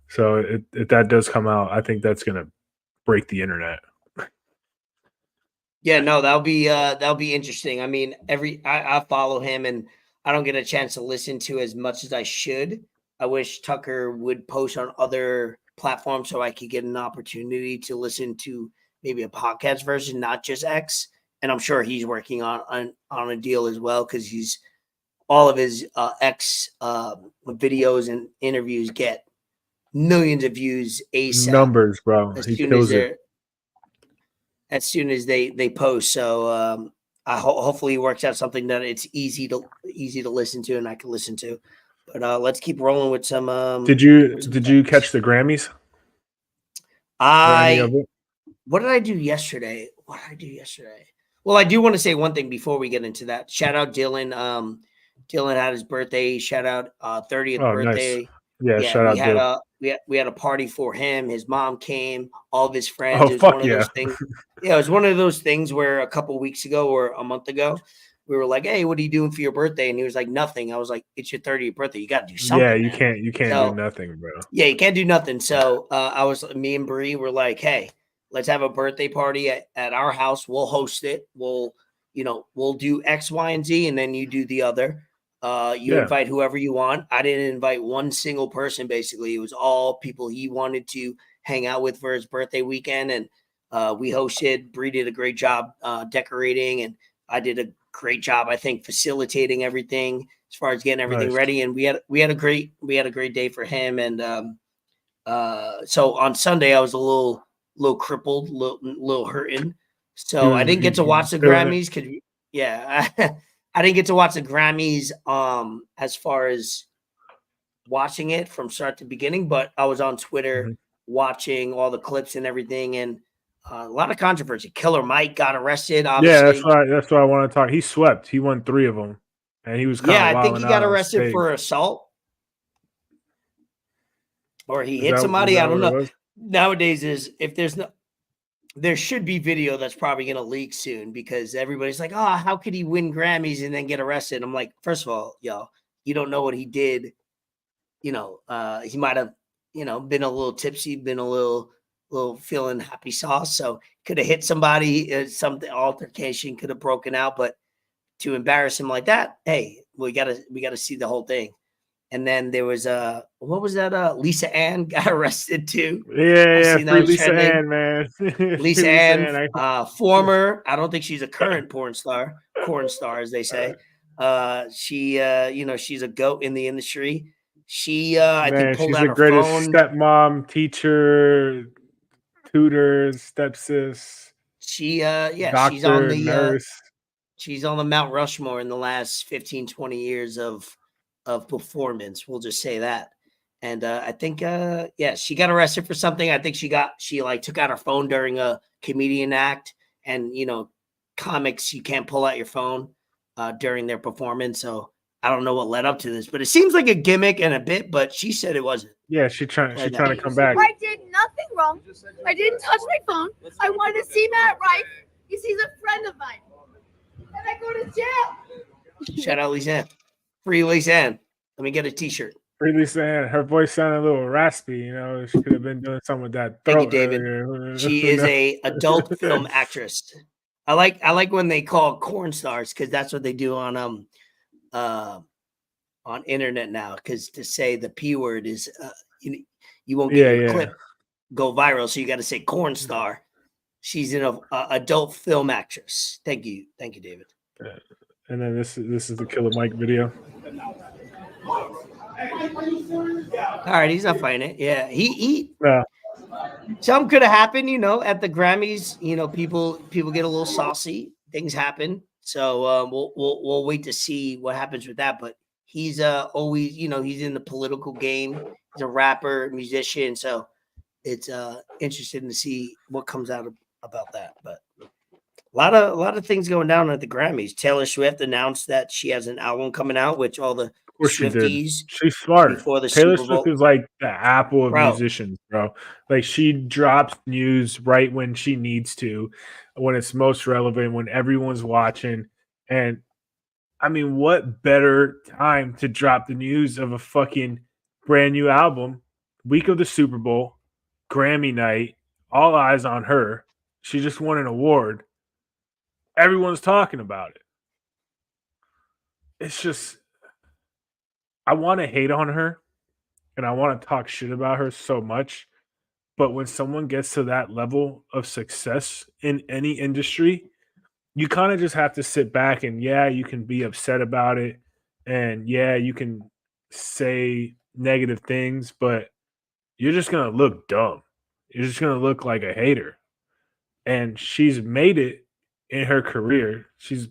So if that does come out, I think that's gonna break the internet. Yeah, no, that'll be interesting. I mean, I follow him and I don't get a chance to listen to as much as I should. I wish Tucker would post on other platforms so I could get an opportunity to listen to maybe a podcast version, not just X. And I'm sure he's working on a deal as well because he's all of his X videos and interviews get millions of views ASAP. Numbers, bro. As He soon as kills it. they're as soon as they post. So I hopefully he works out something that it's easy to listen to and I can listen to. But let's keep rolling with some. Did you catch the Grammys? Or any of it? What did I do yesterday? Well, I do want to say one thing before we get into that. Shout out Dylan. Dylan had his birthday. Shout out 30th Oh, birthday. nice. Yeah, shout out Dylan. We had a party for him. His mom came, all of his friends. Oh, It was fuck one of yeah. those things. Yeah, it was one of those things where a couple weeks ago or a month ago, we were like, "Hey, what are you doing for your birthday?" And he was like, "Nothing." I was like, "It's your 30th birthday. You got to do something." Yeah, you man." can't So- do nothing, bro. Yeah, you can't do nothing. So me and Bree were like, "Hey, let's have a birthday party at our house. We'll host it. We'll do X, Y, and Z, and then you do the other. You Yeah. invite whoever you want." I didn't invite one single person. Basically, it was all people he wanted to hang out with for his birthday weekend, and we hosted. Bree did a great job decorating, and I did a great job, I think, facilitating everything as far as getting everything Nice. ready. And we had a great day for him. And so on Sunday, I was a little crippled, little hurting. So I didn't get to watch the feeling it? Grammys because I didn't get to watch the Grammys as far as watching it from start to beginning, but I was on Twitter Mhm. watching all the clips and everything, and a lot of controversy. Killer Mike got arrested, Yeah, obviously. that's what I want to talk. He swept. He won 3 of them, and he was kind of Yeah, I think he got arrested stage. for assault, or he Is hit that- somebody. is I that don't what it know. was? Nowadays, there should be video that's probably going to leak soon because everybody's like, "Oh, how could he win Grammys and then get arrested?" I'm like, first of all, yo, you don't know what he did. He might have, been a little tipsy, been a little feeling happy sauce, so could have hit somebody. Something altercation could have broken out, but to embarrass him like that, hey, we gotta see the whole thing. And then there was what was that? Lisa Ann got arrested too. Yeah, seen that free was Lisa trending. Ann, man. Free Lisa Ann, I- former, I don't think she's a current porn star, as they say. She she's a goat in the industry. She I man, think pulled she's out the her greatest phone. stepmom, teacher, tutor, stepsis, She doctor, she's on the nurse. she's on the Mount Rushmore in the last 15, 20 years of performance. We'll just say that. And I think she got arrested for something. I think she took out her phone during a comedian act, and comics, you can't pull out your phone during their performance. So I don't know what led up to this, but it seems like a gimmick and a bit, but she said it wasn't. Yeah, she's trying Like to come back. I did nothing wrong. I didn't touch my phone. I wanted to see Matt Rife because he's a friend of mine. And I go to jail. Shout out Lisa Ann. Free Lisa Ann. Let me get a t-shirt. Free Lisa Ann. Her voice sounded a little raspy. She could have been doing something with that Thank you, throat David. earlier. She is a adult film actress. I like when they call corn stars because that's what they do on internet now. Because to say the P word is you won't get your clip go viral, so you got to say corn star. She's an adult film actress. Thank you, David. And then this is the Killer Mike video. All right, he's not fighting it. Yeah, he No. Something could have happened, at the Grammys. People get a little saucy. Things happen. So we'll wait to see what happens with that. But he's always, he's in the political game. He's a rapper, musician. So it's interesting to see what comes out about that. But a lot of things going down at the Grammys. Taylor Swift announced that she has an album coming out, which all the Of course she did. Swifties She's smart. before the Taylor Super Bowl. Swift is like the Apple of Bro. musicians, bro. Like she drops news right when she needs to, when it's most relevant, when everyone's watching. And I mean, what better time to drop the news of a fucking brand new album, week of the Super Bowl, Grammy night, all eyes on her. She just won an award. Everyone's talking about it. It's just, I want to hate on her and I want to talk shit about her so much. But when someone gets to that level of success in any industry, you kind of just have to sit back and, yeah, you can be upset about it. And yeah, you can say negative things, but you're just going to look dumb. You're just going to look like a hater. And she's made it in her career. She's,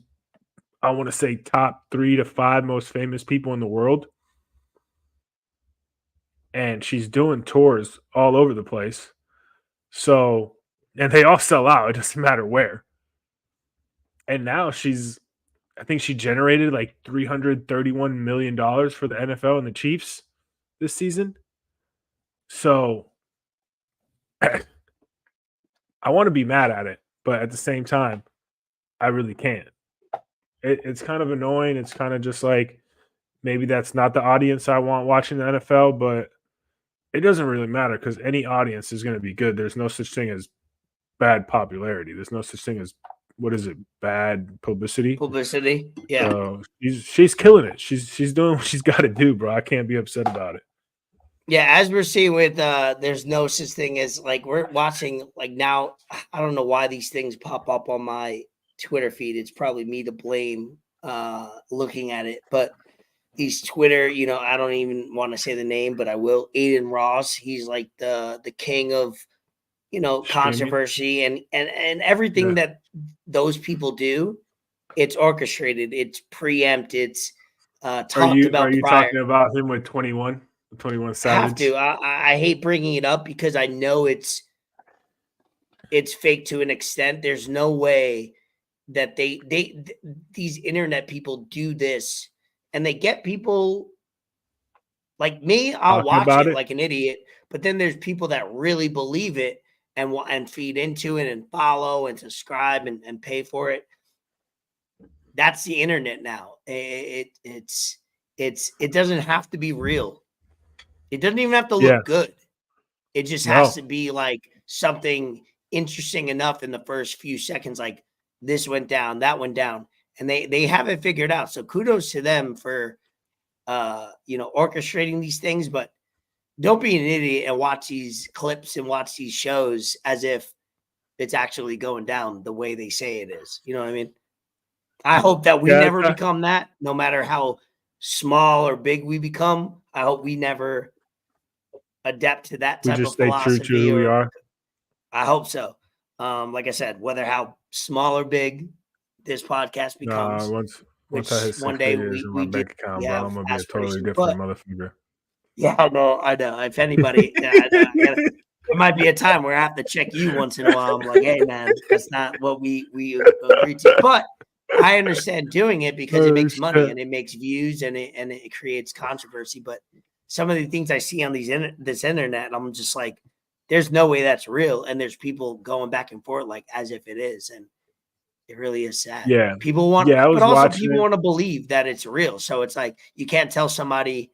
I want to say, top 3 to 5 most famous people in the world. And she's doing tours all over the place. So, and they all sell out. It doesn't matter where. And now I think she generated like $331 million for the NFL and the Chiefs this season. So I want to be mad at it, but at the same time, I really can't. It's kind of annoying. It's kind of just like, maybe that's not the audience I want watching the NFL, but it doesn't really matter because any audience is going to be good. There's no such thing as bad popularity. There's no such thing as, what is it, bad publicity? Publicity, yeah. So she's killing it. She's doing what she's got to do, bro. I can't be upset about it. Yeah, as we're seeing with there's no such thing as, like, we're watching, like, now, I don't know why these things pop up on my Twitter feed. It's probably me to blame looking at it, but these Twitter, I don't even want to say the name, but I will. ADIN Ross, he's like the king of, controversy and everything that those people do. It's orchestrated, it's preempted, it's talked about. Are you prior. talking about him with 21 Savage? I have to. I hate bringing it up because I know it's fake to an extent. There's no way that these internet people do this. And they get people like me. I'll watch it like an idiot, but then there's people that really believe it and feed into it and follow and subscribe and pay for it. That's the internet now. It doesn't have to be real. It doesn't even have to look good. It just has to be like something interesting enough in the first few seconds, like this went down, that went down. And they have it figured out. So kudos to them for, orchestrating these things. But don't be an idiot and watch these clips and watch these shows as if it's actually going down the way they say it is. You know what I mean? I hope that we never become that, no matter how small or big we become. I hope we never adapt to that type of philosophy. Stay true to who we are. I hope so. Like I said, whether how small or big this podcast becomes, once I hit one day we my bank account, bro, I'm gonna be a totally different motherfucker. Yeah, I know. If anybody, it might be a time where I have to check you once in a while. I'm like, hey man, that's not what we agreed to. But I understand doing it because it makes money and it makes views and it creates controversy. But some of the things I see on this internet, I'm just like, there's no way that's real. And there's people going back and forth like as if it is. And it really is sad. Yeah. People want, but also people want to believe that it's real. So it's like, you can't tell somebody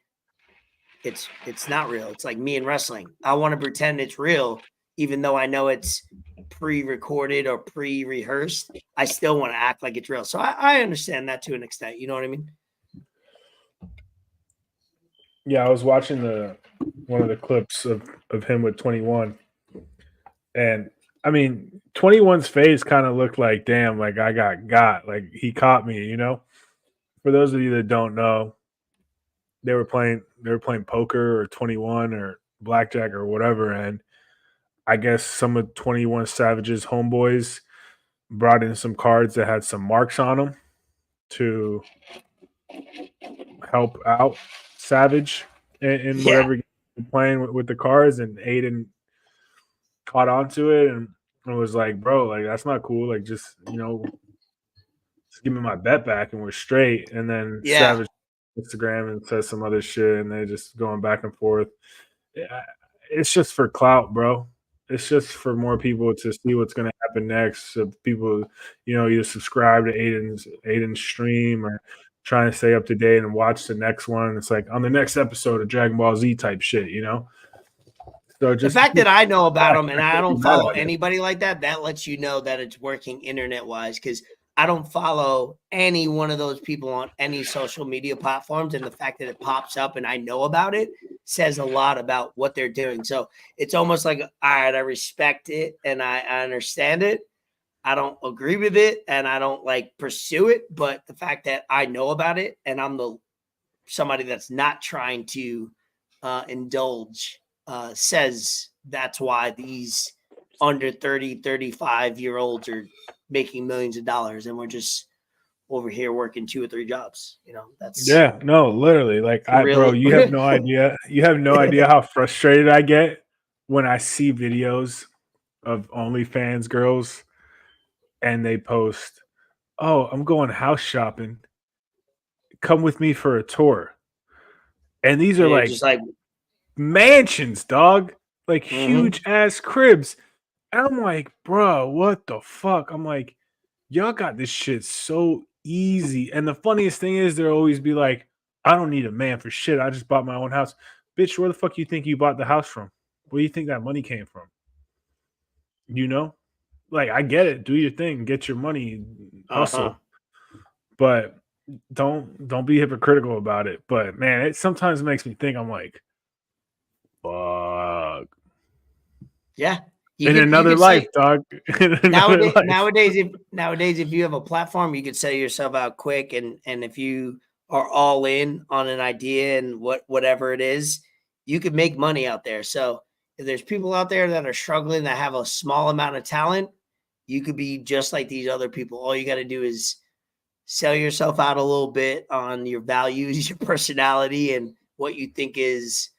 it's not real. It's like me in wrestling. I want to pretend it's real, even though I know it's pre-recorded or pre-rehearsed. I still want to act like it's real. So I understand that to an extent. You know what I mean? Yeah. I was watching one of the clips of him with 21. And I mean, 21's face kind of looked like, damn, like I got, like he caught me, For those of you that don't know, they were playing poker or 21 or blackjack or whatever, and I guess some of 21 Savage's homeboys brought in some cards that had some marks on them to help out Savage in whatever game he's playing with the cards, and Aiden caught on to it and was like, bro, like that's not cool. Like just just give me my bet back and we're straight. And then Savage Instagram and says some other shit and they're just going back and forth. It's just for clout, bro. It's just for more people to see what's going to happen next. So people, either subscribe to Aiden's stream or trying to stay up to date and watch the next one. It's like on the next episode of Dragon Ball Z type shit, So just the fact that I know about them and I don't follow anybody like that, that lets you know that it's working internet wise. Because I don't follow any one of those people on any social media platforms, and the fact that it pops up and I know about it says a lot about what they're doing. So it's almost like, all right, I respect it and I understand it. I don't agree with it and I don't pursue it, but the fact that I know about it and I'm somebody that's not trying to indulge says that's why these under 30, 35-year-olds are making millions of dollars and we're just over here working 2 or 3 jobs. That's literally. Bro, you have no idea. You have no idea how frustrated I get when I see videos of OnlyFans girls and they post, "Oh, I'm going house shopping. Come with me for a tour." And these are just mansions, dog, huge ass cribs. And I'm like, bro, what the fuck? I'm like, y'all got this shit so easy. And the funniest thing is they'll always be like, I don't need a man for shit. I just bought my own house. Bitch, where the fuck you think you bought the house from? Where do you think that money came from? I get it. Do your thing. Get your money. Hustle. But don't be hypocritical about it. But man, it sometimes makes me think, I'm like, fuck. Yeah. In another life, dog. Nowadays, if you have a platform, you could sell yourself out quick. And if you are all in on an idea and whatever it is, you could make money out there. So if there's people out there that are struggling, that have a small amount of talent, you could be just like these other people. All you got to do is sell yourself out a little bit on your values, your personality, and what you think is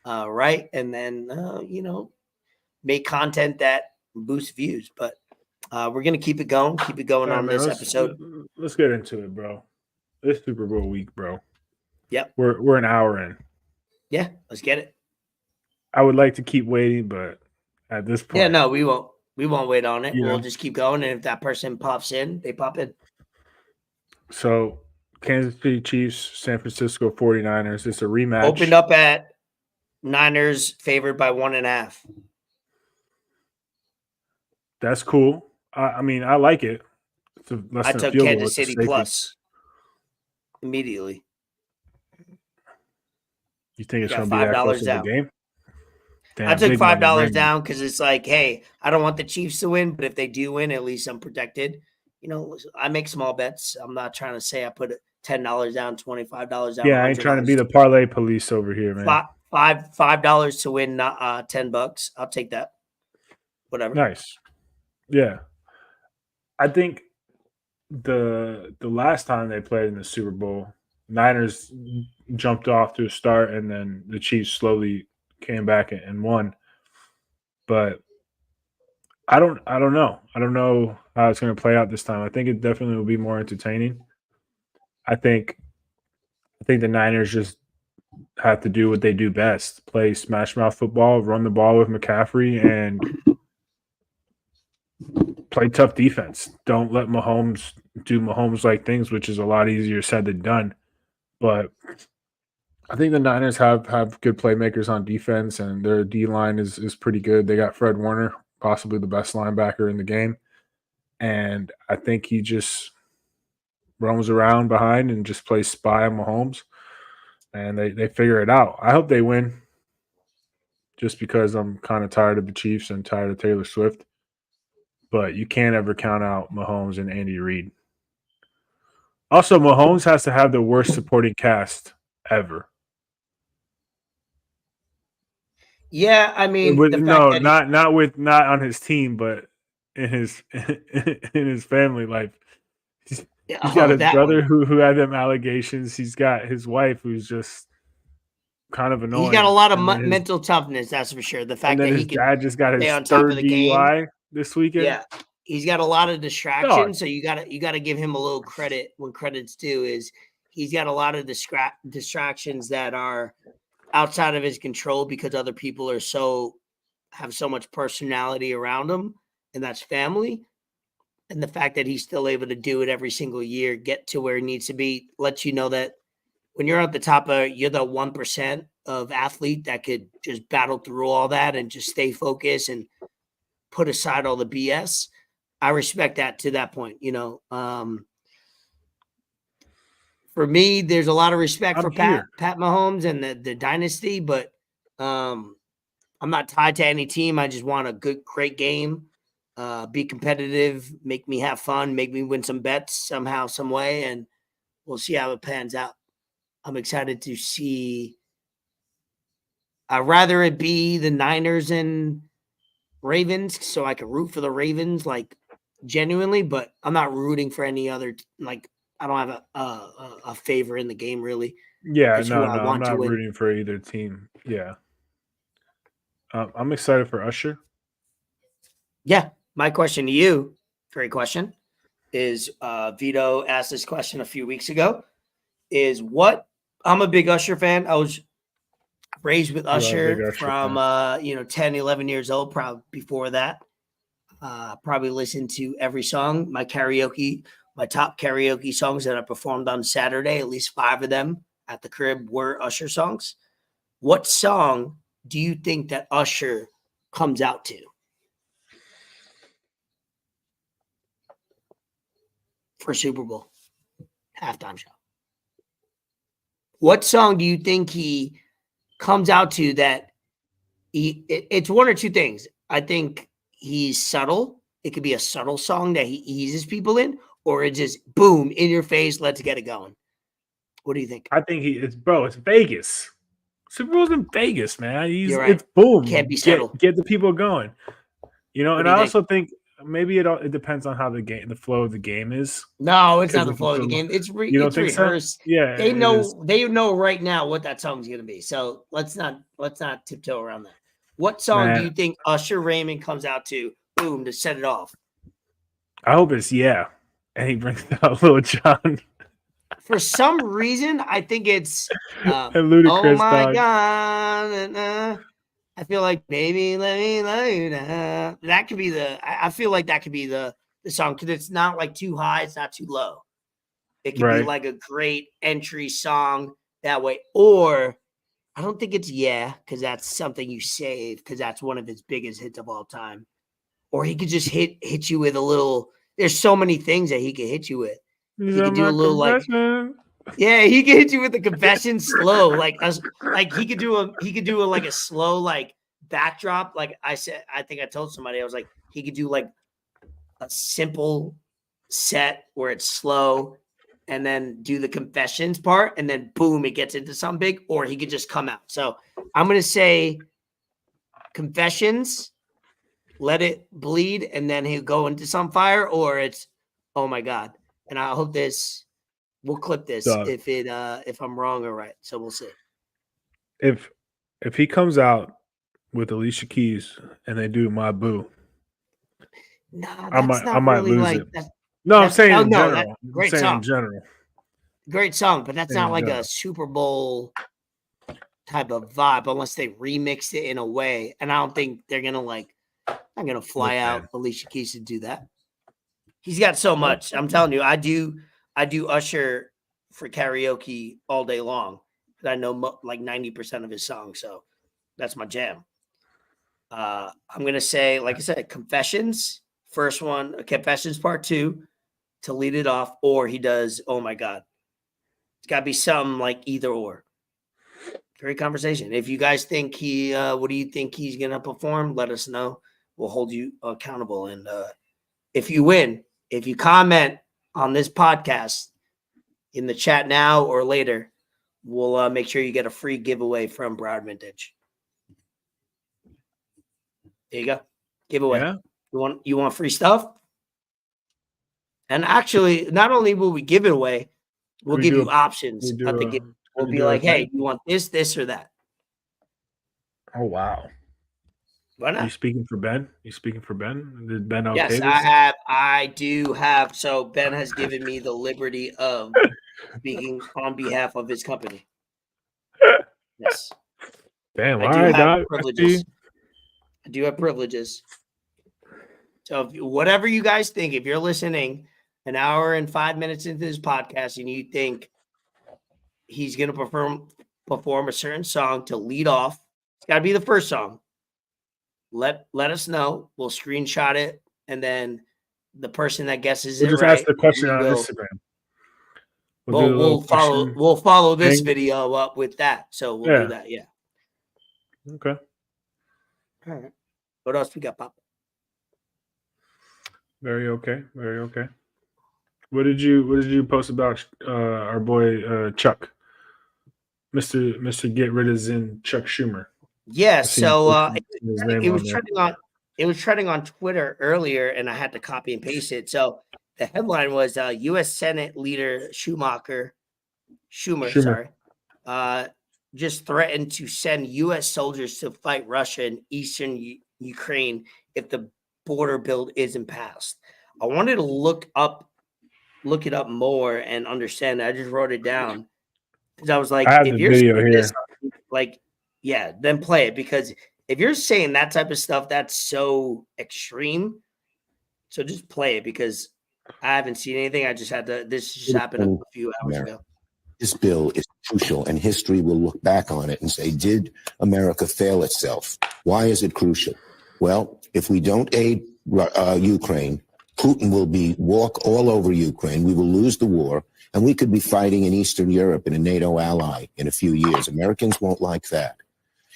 right. And then, make content that boosts views. But we're going to keep it going on this episode. Let's get into it, bro. This Super Bowl week, bro. Yep. We're an hour in. Yeah, let's get it. I would like to keep waiting, but at this point. Yeah, no, we won't. We won't wait on it. We'll just keep going. And if that person pops in, they pop in. So Kansas City Chiefs, San Francisco 49ers. It's a rematch. Opened up at Niners favored by 1.5. That's cool. I mean, I like it. I took Kansas City plus immediately. You think it's going to be that close of a game? Damn, I took $5 down because it's like, hey, I don't want the Chiefs to win, but if they do win, at least I'm protected. I make small bets. I'm not trying to say I put $10 down, $25 down. Yeah, I ain't trying to be the parlay police over here, man. $5 to win, $10. I'll take that. Whatever. Nice. Yeah. I think the last time they played in the Super Bowl, Niners jumped off to a start and then the Chiefs slowly came back and won. But I don't know. I don't know how it's going to play out this time. I think it definitely will be more entertaining. I think the Niners just have to do what they do best: play smash mouth football, run the ball with McCaffrey, and play tough defense. Don't let Mahomes do Mahomes-like things, which is a lot easier said than done. But I think the Niners have good playmakers on defense, and their D-line is pretty good. They got Fred Warner, possibly the best linebacker in the game. And I think he just roams around behind and just plays spy on Mahomes. And they figure it out. I hope they win just because I'm kind of tired of the Chiefs and tired of Taylor Swift. But you can't ever count out Mahomes and Andy Reid. Also, Mahomes has to have the worst supporting cast ever. Yeah, I mean, With, the fact no, that not on his team, but in his in his family life. He's got his that brother one. who had them allegations. He's got his wife who's just kind of annoying. He's got a lot of and then his, mental toughness, that's for sure. The and fact then that his he can dad just got stay his on top of third the game. DUI this weekend. Yeah, he's got a lot of Dog. distractions, so you gotta give him a little credit when credit's due. Is he's got a lot of distractions that are outside of his control because other people have so much personality around him, and that's family. And the fact that he's still able to do it every single year, get to where he needs to be, lets you know that when you're at the top you're the 1% of athlete that could just battle through all that and just stay focused and put aside all the BS. I respect that to that point. For me, there's a lot of respect for Pat Mahomes and the dynasty, but I'm not tied to any team. I just want a great game, be competitive, make me have fun, make me win some bets somehow, some way, and we'll see how it pans out. I'm excited to see. I'd rather it be the Niners and Ravens so I can root for the Ravens, like genuinely, but I'm not rooting for any other, like I don't have a favor in the game really. Yeah, It's no, who I I'm want to not win. rooting for either team. Yeah. I'm excited for Usher. Yeah. My question to you, great question, is Vito asked this question a few weeks ago, is what I'm a big Usher fan. I was raised with You are a big Usher Usher from fan. 10, 11 years old, probably before that. Probably listened to every song. My top karaoke songs that I performed on Saturday, at least 5 of them at the crib were Usher songs. What song do you think that Usher comes out to for Super Bowl halftime show? What song do you think he comes out to that it's one or two things. I think he's subtle. It could be a subtle song that he eases people in, or it just boom in your face. Let's get it going. What do you think? I think it's Vegas. Super Bowl's in Vegas, man. You're right. It's boom. Can't be subtle. Get the people going. What And do I you also think maybe it depends on how the flow of the game is. No, it's not the if flow of it's the game. It's You don't think so? rehearsed. Yeah, They it is. know right now what that song's gonna be. So let's not tiptoe around that. What song do you think Usher Raymond comes out to? Boom, to set it off. I hope it's and he brings out Lil Jon. For some reason, I think it's and Ludacris. oh my dog. God. I feel like baby, let me love you now. That could be I feel like that could be the song because it's not like too high, it's not too low. It could be like a great entry song that way. Or I don't think it's because that's something you save because that's one of his biggest hits of all time. Or he could just hit you with a little. There's so many things that he could hit you with. He could do a little confession. He could hit you with the confession slow, like he could do a slow like backdrop. Like I said, I think I told somebody I was like he could do like a simple set where it's slow, and then do the confessions part, and then boom, it gets into something big. Or he could just come out. So I'm gonna say confessions, let it bleed, and then he'll go into some fire, or it's oh my God. And I hope we'll clip this if I'm wrong or right. So we'll see. If he comes out with Alicia Keys and they do My Boo, I might really lose it. No, I'm saying in general. Great song. In general. Great song, but that's not like a Super Bowl type of vibe unless they remix it in a way. And I don't think they're gonna I'm gonna fly out Alicia Keys to do that. He's got so much. I'm telling you, I do Usher for karaoke all day long. I know like 90% of his songs, so that's my jam. I'm gonna say, like I said, Confessions, first one, Confessions Part 2 to lead it off, or he does Oh My God. It's gotta be something like either or. Great conversation. If you guys think what do you think he's gonna perform? Let us know. We'll hold you accountable. And if you win, if you comment on this podcast in the chat now or later, we'll make sure you get a free giveaway from Broward Vintage. There you go. Giveaway. Yeah. You want free stuff? And actually, not only will we give it away, we'll We give do you options we at the do gift. a- We'll we be do a like, hey, thing. you want this, or that? Oh wow. Why You not? speaking for Ben? You speaking for Ben? Did Ben okay Yes, this? I do have. So Ben has given me the liberty of speaking on behalf of his company. Yes, Damn. I All do right, have dog. I privileges. see. I do have privileges. So whatever you guys think, if you're listening an hour and 5 minutes into this podcast and you think he's going to perform a certain song to lead off, it's got to be the first song. Let us know. We'll screenshot it, and then the person that guesses We'll it just right, ask the question we on will. Instagram. We'll do a We'll little question. follow this thing. video up with that. So we'll Yeah. do that. Yeah. Okay. All right. What else we got, Pop? Very okay. Very okay. What did you post about our boy Chuck? Mr. Get Rid of Zin Chuck Schumer. Yeah. I seen him So posting his name it on was there. trending on. It was trending on Twitter earlier, and I had to copy and paste it. So the headline was U.S. Senate Leader Schumer, sorry, just threatened to send U.S. soldiers to fight Russia in eastern Ukraine if the border bill isn't passed. I wanted to look it up more and understand. I just wrote it down because I was like, I have if the you're video saying here. this, like, yeah, then play it, because if you're saying that type of stuff, that's so extreme. So just play it, because I haven't seen anything. I just had to. This just happened a few hours ago. This bill is crucial, and history will look back on it and say, did America fail itself? Why is it crucial? Well, if we don't aid Ukraine, Putin will walk all over Ukraine. We will lose the war, and we could be fighting in Eastern Europe in a NATO ally in a few years. Americans won't like that.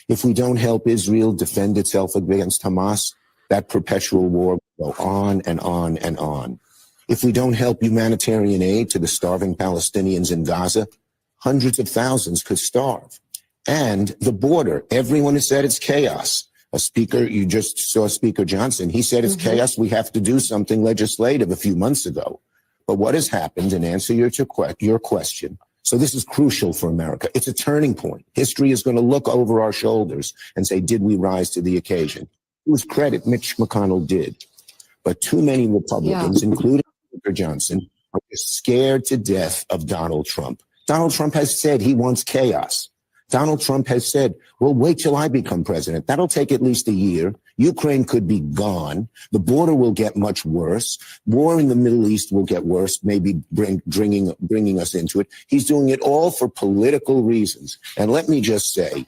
If we don't help Israel defend itself against Hamas, that perpetual war will go on and on and on. If we don't help humanitarian aid to the starving Palestinians in Gaza, hundreds of thousands could starve. And the border, everyone has said it's chaos. You just saw Speaker Johnson. He said it's chaos. We have to do something legislative a few months ago. But what has happened, in answer to your question, so this is crucial for America. It's a turning point. History is going to look over our shoulders and say, did we rise to the occasion? To his credit, Mitch McConnell did. But too many Republicans, including Speaker Johnson, are just scared to death of Donald Trump. Donald Trump has said he wants chaos. Donald Trump has said, well, wait till I become president. That'll take at least a year. Ukraine could be gone. The border will get much worse. War in the Middle East will get worse, maybe bringing us into it. He's doing it all for political reasons. And let me just say,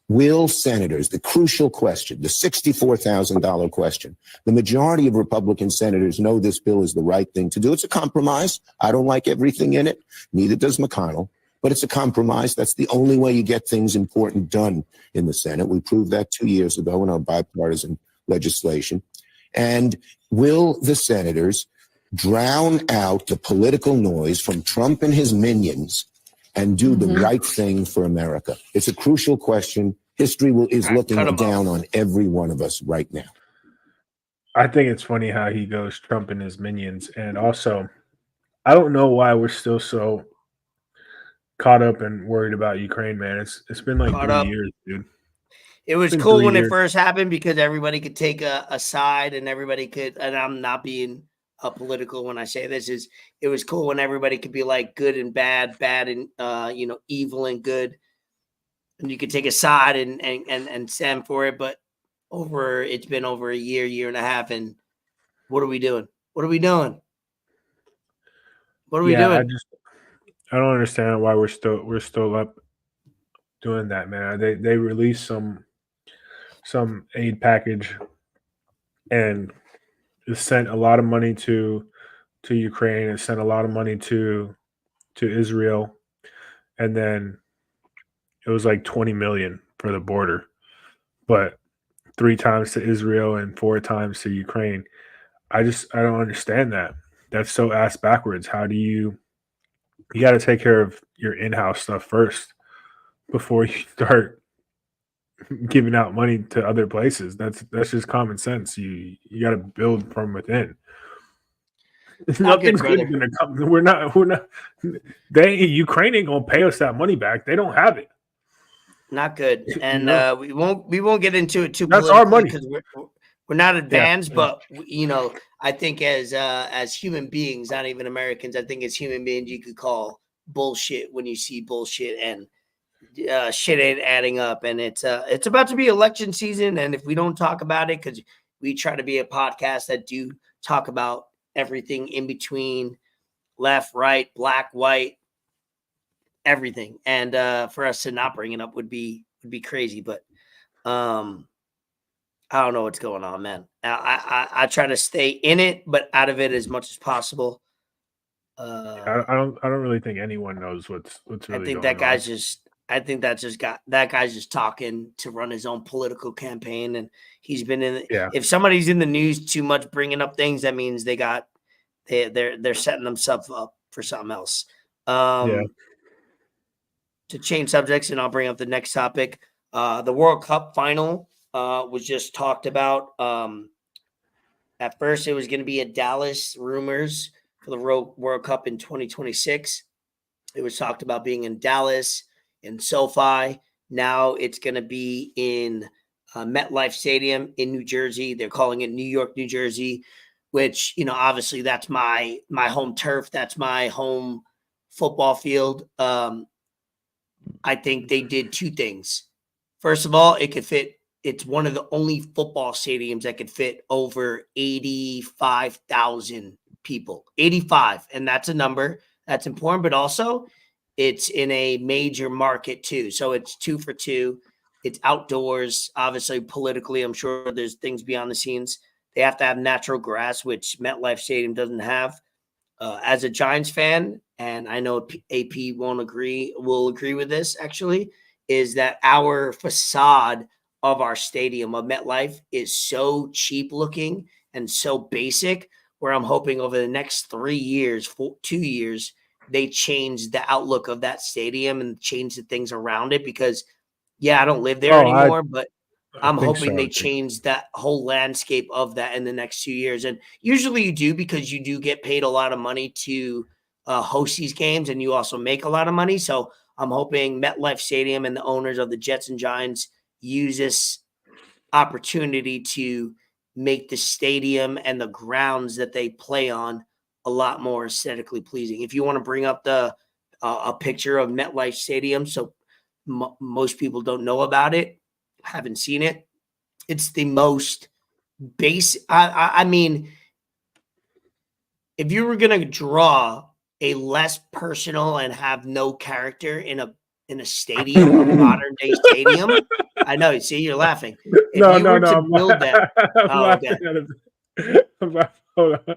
will senators, the crucial question, the $64,000 question, the majority of Republican senators know this bill is the right thing to do. It's a compromise. I don't like everything in it. Neither does McConnell. But it's a compromise. That's the only way you get things important done in the Senate. We proved that 2 years ago in our bipartisan legislation. And will the senators drown out the political noise from Trump and his minions and do the right thing for America? It's a crucial question. History is looking down on every one of us right now. I think it's funny how he goes Trump and his minions. And also, I don't know why we're still so caught up and worried about Ukraine, man. It's been like 3 years, dude. It was cool when it first happened because everybody could take a side and everybody could, and I'm not being political when I say this, it was cool when everybody could be like good and bad and evil and good, and you could take a side and stand for it. But it's been over a year and a half, and what are we doing? What are we doing? I don't understand why we're still up doing that, man. They released some aid package and it sent a lot of money to Ukraine. It sent a lot of money to Israel, and then it was like 20 million for the border, but 3 times to Israel and 4 times to Ukraine. I don't understand that. That's so ass backwards. How do you got to take care of your in-house stuff first before you start giving out money to other places. That's just common sense. You got to build from within. Not good, Nothing's good brother. gonna come. We're not. Ukraine ain't gonna pay us that money back. They don't have it. Not good. And No. we won't get into it too That's our politically money. because we're not advanced, yeah. but you know, I think as human beings, not even Americans, I think as human beings, you could call bullshit when you see bullshit and shit ain't adding up. And it's about to be election season, and if we don't talk about it, because we try to be a podcast that do talk about everything in between, left, right, black, white, everything, and for us to not bring it up would be crazy. But I don't know what's going on, man. I try to stay in it, but out of it as much as possible. I don't really think anyone knows what's really. I think going that guy's on. just. I think that guy's just talking to run his own political campaign, and he's been in. Yeah. If somebody's in the news too much, bringing up things, that means they're setting themselves up for something else. Yeah. To change subjects, and I'll bring up the next topic. The World Cup final was just talked about. At first, it was going to be at Dallas, rumors for the World Cup in 2026. It was talked about being in Dallas, in SoFi. Now it's going to be in MetLife Stadium in New Jersey. They're calling it New York, New Jersey, which, you know, obviously that's my home turf. That's my home football field. I think they did two things. First of all, it could fit. It's one of the only football stadiums that could fit over 85,000 people. 85, and that's a number that's important, but also it's in a major market too. So it's 2 for 2. It's outdoors. Obviously, politically, I'm sure there's things beyond the scenes. They have to have natural grass, which MetLife Stadium doesn't have. As a Giants fan, and I know AP will agree with this actually, is that our facade of our stadium of MetLife is so cheap looking and so basic, where I'm hoping over the next 2 years, they change the outlook of that stadium and change the things around it. Because yeah, I don't live there anymore, but I'm hoping they change that whole landscape of that in the next 2 years. And usually you do, because you do get paid a lot of money to host these games, and you also make a lot of money. So I'm hoping MetLife Stadium and the owners of the Jets and Giants use this opportunity to make the stadium and the grounds that they play on a lot more aesthetically pleasing. If you want to bring up a picture of MetLife Stadium, so most people don't know about it, haven't seen it. It's the most basic. I mean, if you were going to draw a less personal and have no character in a stadium, a modern day stadium, I know. See, you're laughing. If No. I'm build that, Hold on.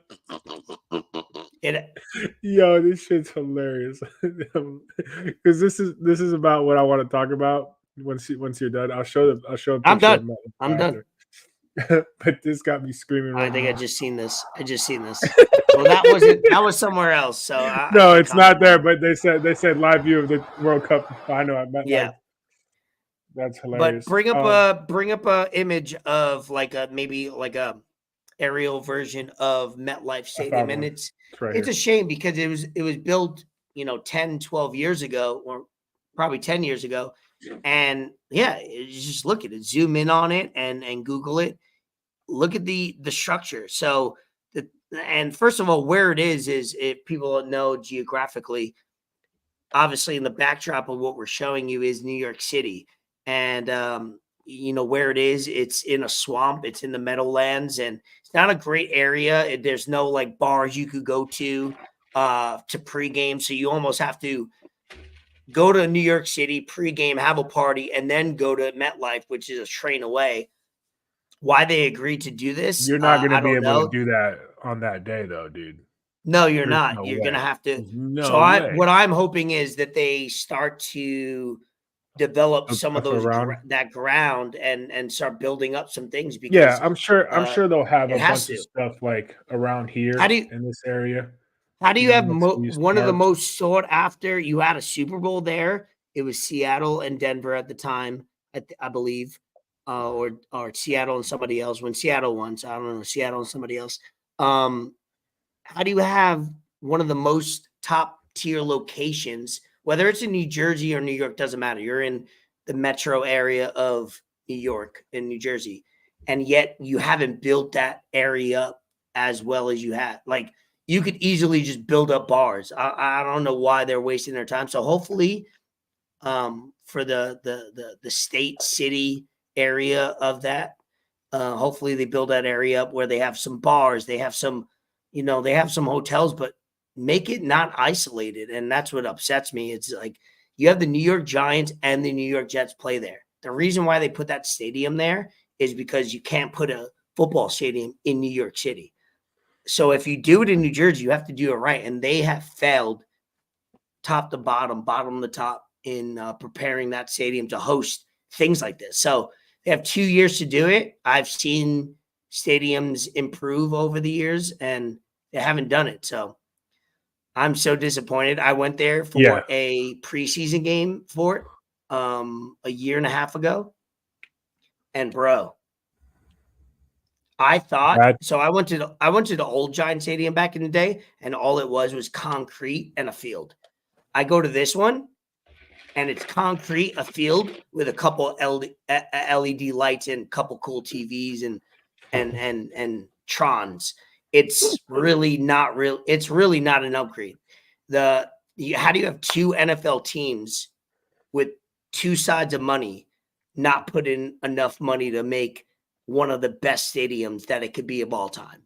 Yo, this shit's hilarious. Because this is about what I want to talk about. Once you're done, I'll show a picture. I'm done. I'm done. But this got me screaming. I think I just seen this. Well, that was somewhere else. So no, it's not there. But they said live view of the World Cup final at MetLife. Yeah, that's hilarious. But bring up a image of maybe a aerial version of MetLife Stadium, and it's a shame because it was built 10, 12 years ago, or probably 10 years ago. And yeah, you just look at it, zoom in on it, and Google it. Look at the structure. So and first of all, where it is if people know geographically, obviously in the backdrop of what we're showing you is New York City. And where it is, it's in a swamp, it's in the Meadowlands, and it's not a great area. There's no bars you could go to pregame. So you almost have to go to New York City, pregame, have a party, and then go to MetLife, which is a train away. Why they agreed to do this? You're not going to be able to do that on that day, though, dude. No, you're not. You're going to have to. What I'm hoping is that they start to develop some of those that ground and start building up some things. Because I'm sure they'll have a bunch of stuff around here in this area. How do you have one of the most sought after? You had a Super Bowl there. It was Seattle and Denver at the time. I believe, or Seattle and somebody else. When Seattle won, so I don't know, Seattle and somebody else. How do you have one of the most top tier locations, whether it's in New Jersey or New York, doesn't matter. You're in the metro area of New York and New Jersey, and yet you haven't built that area up as well as you have. Like, you could easily just build up bars. I don't know why they're wasting their time. So hopefully, for the state city area of that, hopefully they build that area up where they have some bars, they have some, they have some hotels, but make it not isolated. And that's what upsets me. It's like you have the New York Giants and the New York Jets play there. The reason why they put that stadium there is because you can't put a football stadium in New York City. So if you do it in New Jersey, you have to do it right. And they have failed top to bottom to top in preparing that stadium to host things like this. So they have 2 years to do it. I've seen stadiums improve over the years, and they haven't done it. So I'm so disappointed. I went there for a preseason game for it a year and a half ago. And bro, I thought so. I went to the old Giant Stadium back in the day, and all it was concrete and a field. I go to this one, and it's concrete, a field with a couple LED lights and a couple cool TVs and Trons. It's really not real. It's really not an upgrade. How do you have two NFL teams with two sides of money not put in enough money to make one of the best stadiums that it could be of all time?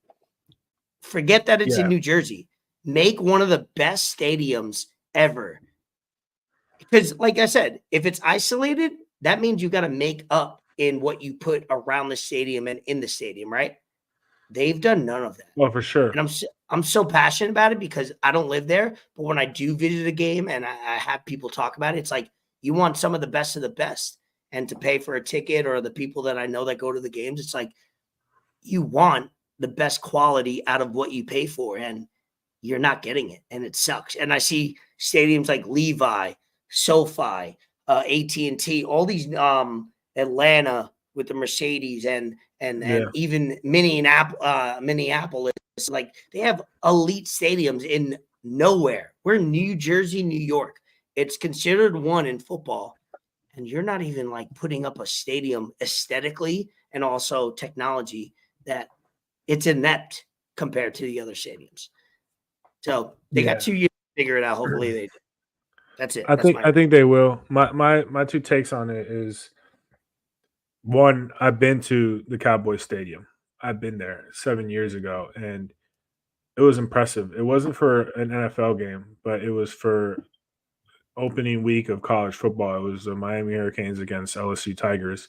Forget that it's in New Jersey. Make one of the best stadiums ever. Because, like I said, if it's isolated, that means you got to make up in what you put around the stadium and in the stadium, right? They've done none of that. Well, for sure. And I'm so passionate about it because I don't live there. But when I do visit a game and I have people talk about it, it's like you want some of the best. And to pay for a ticket, or the people that I know that go to the games, it's like you want the best quality out of what you pay for, and you're not getting it, and it sucks. And I see stadiums like Lviii, SoFi, AT&T, all these Atlanta with the Mercedes and even Minneapolis, like they have elite stadiums in nowhere. We're New Jersey, New York. It's considered one in football. And you're not even like putting up a stadium aesthetically and also technology that it's inept compared to the other stadiums. So they got 2 years to figure it out. Hopefully they do. That's it. I think they will. My two takes on it is, one, I've been to the Cowboys Stadium. I've been there 7 years ago, and it was impressive. It wasn't for an NFL game, but it was for opening week of college football. It was the Miami Hurricanes against LSU Tigers,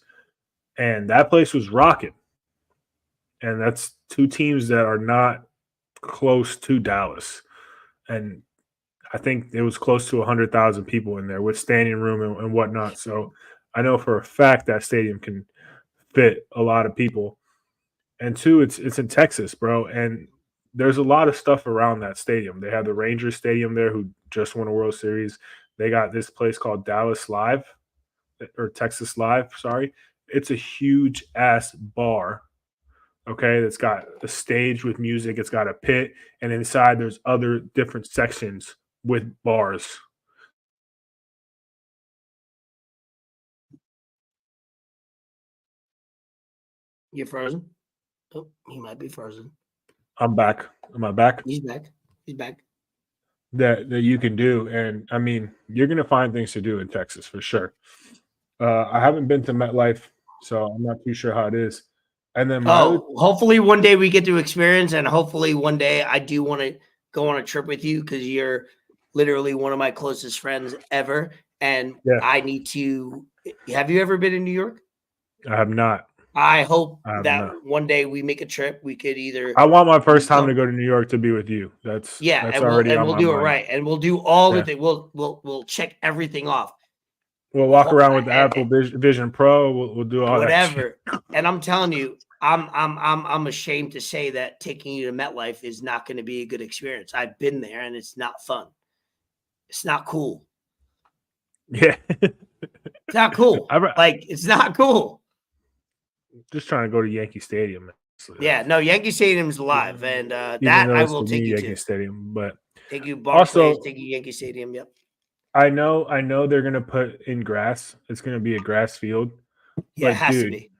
and that place was rocking. And that's two teams that are not close to Dallas. And I think it was close to 100,000 people in there with standing room and whatnot. So I know for a fact that stadium can fit a lot of people. And two, it's in Texas, bro. And there's a lot of stuff around that stadium. They have the Rangers Stadium there, who just won a World Series. They got this place called Dallas Live, or Texas Live, sorry. It's a huge ass bar, okay, that's got a stage with music. It's got a pit, and inside there's other different sections with bars. You're frozen? Oh, he might be frozen. I'm back. Am I back? He's back. That you can do. And I mean, you're going to find things to do in Texas for sure. I haven't been to MetLife, so I'm not too sure how it is. And then hopefully one day we get to experience, and hopefully one day I do want to go on a trip with you, because you're literally one of my closest friends ever. And I need to. Have you ever been in New York? I have not. I hope that one day we make a trip. We could either. I want my first time to go to New York to be with you. That's and already we'll do it right, and we'll do all the things. We'll check everything off. We'll walk around with the Apple Vision Pro. We'll do all whatever. And I'm telling you, I'm ashamed to say that taking you to MetLife is not going to be a good experience. I've been there, and it's not fun. It's not cool. Yeah. It's not cool. Like, it's not cool. Just trying to go to Yankee Stadium. Yeah, no, Yankee Stadium's live, and Even that though I it's will the take new you Yankee to. Stadium, but Take you Barclays, also take you Yankee Stadium. Yep. I know they're gonna put in grass. It's gonna be a grass field. Yeah, it But has to dude, be.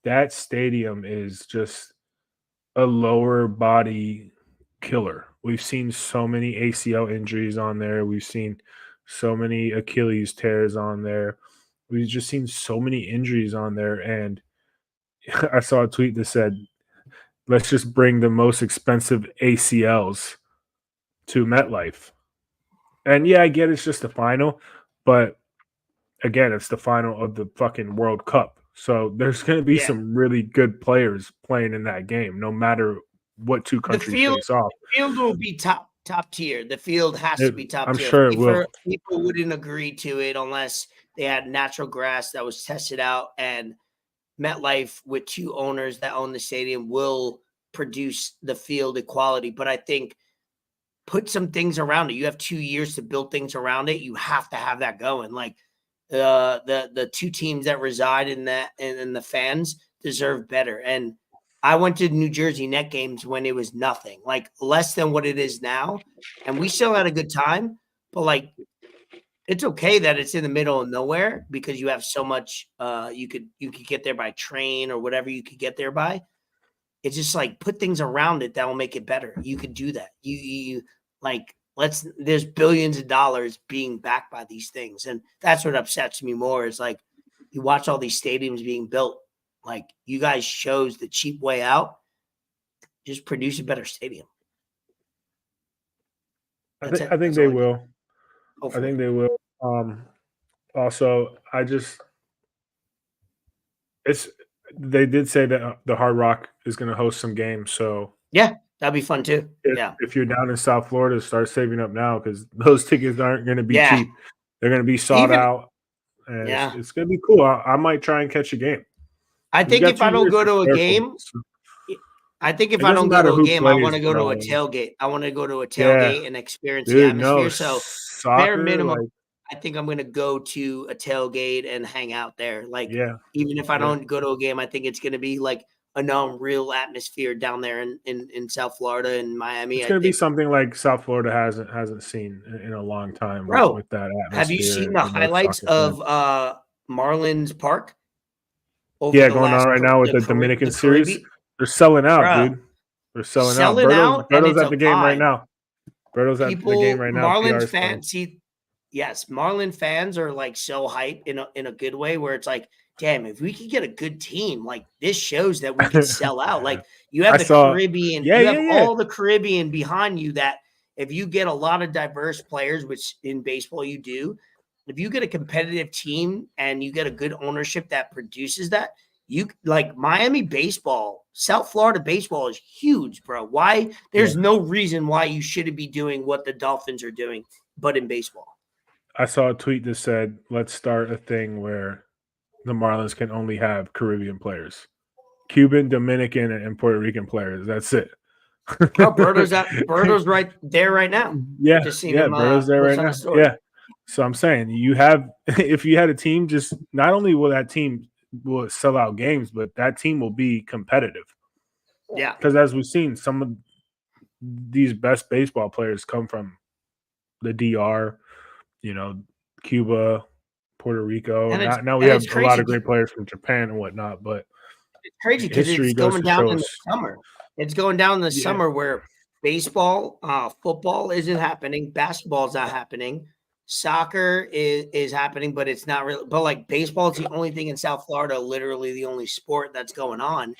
that stadium is just a lower body killer. We've seen so many ACL injuries on there. We've seen so many Achilles tears on there. We've just seen so many injuries on there. And I saw a tweet that said, let's just bring the most expensive ACLs to MetLife. And yeah, I get it's just the final, but again, it's the final of the fucking World Cup. So there's going to be some really good players playing in that game, no matter what two countries face off. The field will be top tier. The field has to be top I'm tier. sure it will. People wouldn't agree to it unless they had natural grass that was tested out, and MetLife, with two owners that own the stadium, will produce the field equality. But I think put some things around it. You have 2 years to build things around it. You have to have that going. Like the two teams that reside in that and the fans deserve better. And I went to New Jersey Net games when it was nothing, like less than what it is now, and we still had a good time. But like, it's okay that it's in the middle of nowhere because you have so much. You could get there by train or whatever you could get there by. It's just like put things around it that will make it better. You could do that. You like there's billions of dollars being backed by these things, and that's what upsets me more. Is like you watch all these stadiums being built. Like you guys chose the cheap way out. Just produce a better stadium. I think they will. I think they will. Also, they did say that the Hard Rock is going to host some games. So yeah, that'd be fun too. If you're down in South Florida, start saving up now because those tickets aren't going to be cheap. They're going to be sought out. And it's going to be cool. I might try and catch a game. I think if I don't go to a game, I think if I don't go to a game, I want to go to a tailgate. I want to go to a tailgate and experience the atmosphere. So bare minimum, I think I'm going to go to a tailgate and hang out there. Like, even if I don't go to a game, I think it's going to be like a real atmosphere down there in South Florida and Miami. It's going to be something like South Florida hasn't seen in a long time. Bro, with that atmosphere. Have you seen the highlights of Marlins Park? Going on right now with the Dominican series. They're selling out, dude. They're selling out. Berto's at the game right now. Berto's at the game right now. Marlins fans, Marlin fans are like so hyped in a good way where it's like, damn, if we could get a good team, like this shows that we can sell out. Like you have Caribbean, you have all the Caribbean behind you that if you get a lot of diverse players, which in baseball you do, if you get a competitive team and you get a good ownership that produces that, you like Miami baseball, South Florida baseball is huge, bro. Why? There's no reason why you shouldn't be doing what the Dolphins are doing, but in baseball. I saw a tweet that said, let's start a thing where the Marlins can only have Caribbean players, Cuban, Dominican, and Puerto Rican players. That's it. Bro, Berto's right there right now. Yeah, Berto's there right now. Yeah. So I'm saying if you had a team, just not only will that team will sell out games, but that team will be competitive. Yeah. Because as we've seen, some of these best baseball players come from the DR, Cuba, Puerto Rico. Now we have a lot of great players from Japan and whatnot, but it's crazy because it's going down in the summer. It's going down in the summer where baseball, football isn't happening, basketball is not happening. Soccer is happening, but it's not really. But like baseball is the only thing in South Florida, literally the only sport that's going on.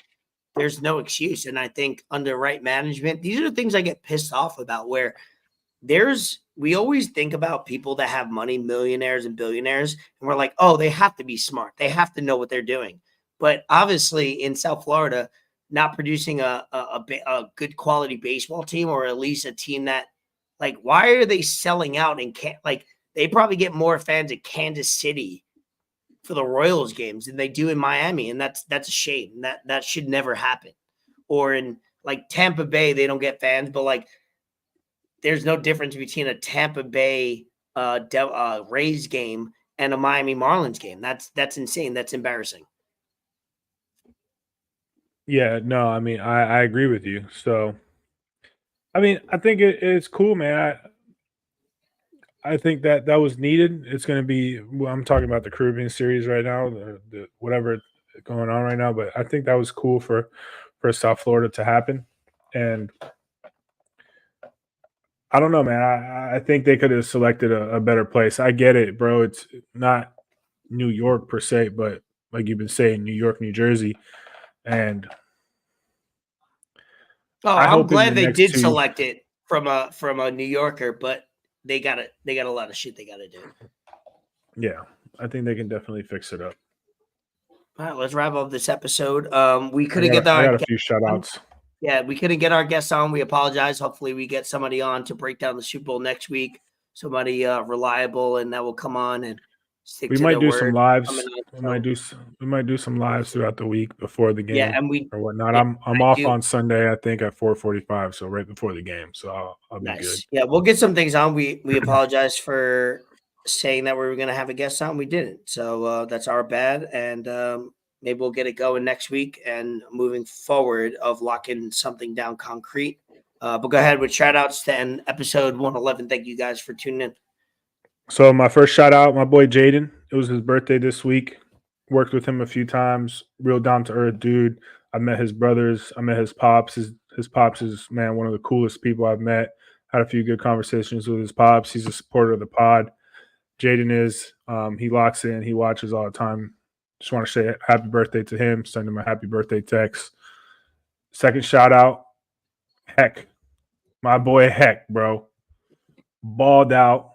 There's no excuse. And I think under right management, these are the things I get pissed off about where we always think about people that have money, millionaires and billionaires, and we're like, oh, they have to be smart. They have to know what they're doing. But obviously in South Florida, not producing a good quality baseball team, or at least a team that like, why are they selling out and can't like, they probably get more fans at Kansas City for the Royals games than they do in Miami. And that's a shame. That should never happen. Or in like Tampa Bay, they don't get fans, but like there's no difference between a Tampa Bay Rays game and a Miami Marlins game. That's insane. That's embarrassing. Yeah, no, I mean, I agree with you. So, I mean, I think it's cool, man. I think that was needed. It's going to be. Well, I'm talking about the Caribbean series right now, the whatever going on right now. But I think that was cool for South Florida to happen, and I don't know, man. I think they could have selected a better place. I get it, bro. It's not New York per se, but like you've been saying, New York, New Jersey, and Oh, I I'm hope in glad the they next did two. select it from a New Yorker, but they got a lot of shit they got to do. Yeah, I think they can definitely fix it up. All right, let's wrap up this episode. We I couldn't got, get I our got a few shout outs. yeah, we couldn't get our guests on. We apologize. Hopefully, we get somebody on to break down the Super Bowl next week. Somebody reliable, and that will come on and stick We to might their do word. some lives. Coming on, We so- might do some lives throughout the week before the game Yeah, and we or whatnot. yeah, I'm I off do. on Sunday, I think at 4:45, so right before the game. So I'll be good. Nice. Yeah, we'll get some things on. We apologize for saying that we were going to have a guest on. We didn't. So that's our bad. And maybe we'll get it going next week and moving forward of locking something down concrete. But go ahead with shout outs to end episode 111. Thank you guys for tuning in. So my first shout out, my boy Jaden. It was his birthday this week. Worked with him a few times. Real down to earth dude. I met his brothers. I met his pops. His pops is, man, one of the coolest people I've met. Had a few good conversations with his pops. He's a supporter of the pod. Jaden is. He locks in. He watches all the time. Just want to say happy birthday to him. Send him a happy birthday text. Second shout out, Heck. My boy Heck, bro. Balled out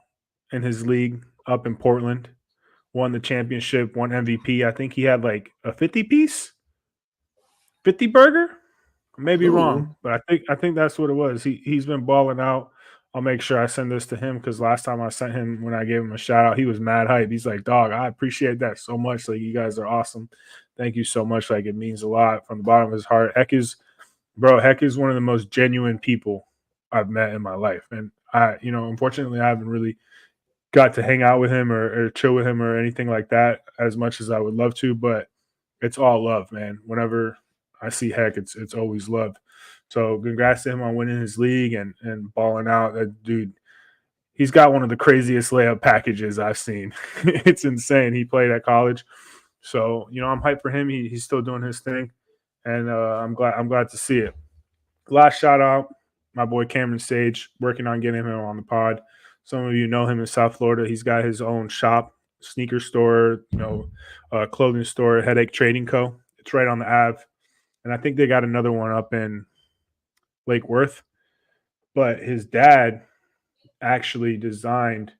in his league up in Portland. Won the championship, won MVP. I think he had like a 50-piece, 50 burger. Maybe wrong, but I think that's what it was. He's been balling out. I'll make sure I send this to him because last time I sent him, when I gave him a shout out, he was mad hype. He's like, dog, I appreciate that so much. Like, you guys are awesome. Thank you so much. Like, it means a lot from the bottom of his heart. Heck is one of the most genuine people I've met in my life. And unfortunately, I haven't really got to hang out with him or chill with him or anything like that as much as I would love to, but it's all love, man. Whenever I see Heck, it's always love. So congrats to him on winning his league and balling out. That dude, he's got one of the craziest layup packages I've seen. It's insane. He played at college. So, I'm hyped for him. He's still doing his thing. And I'm glad to see it. Last shout out, my boy Cameron Sage, working on getting him on the pod. Some of you know him in South Florida. He's got his own shop, sneaker store, clothing store, Headache Trading Co. It's right on the Ave. And I think they got another one up in Lake Worth. But his dad actually designed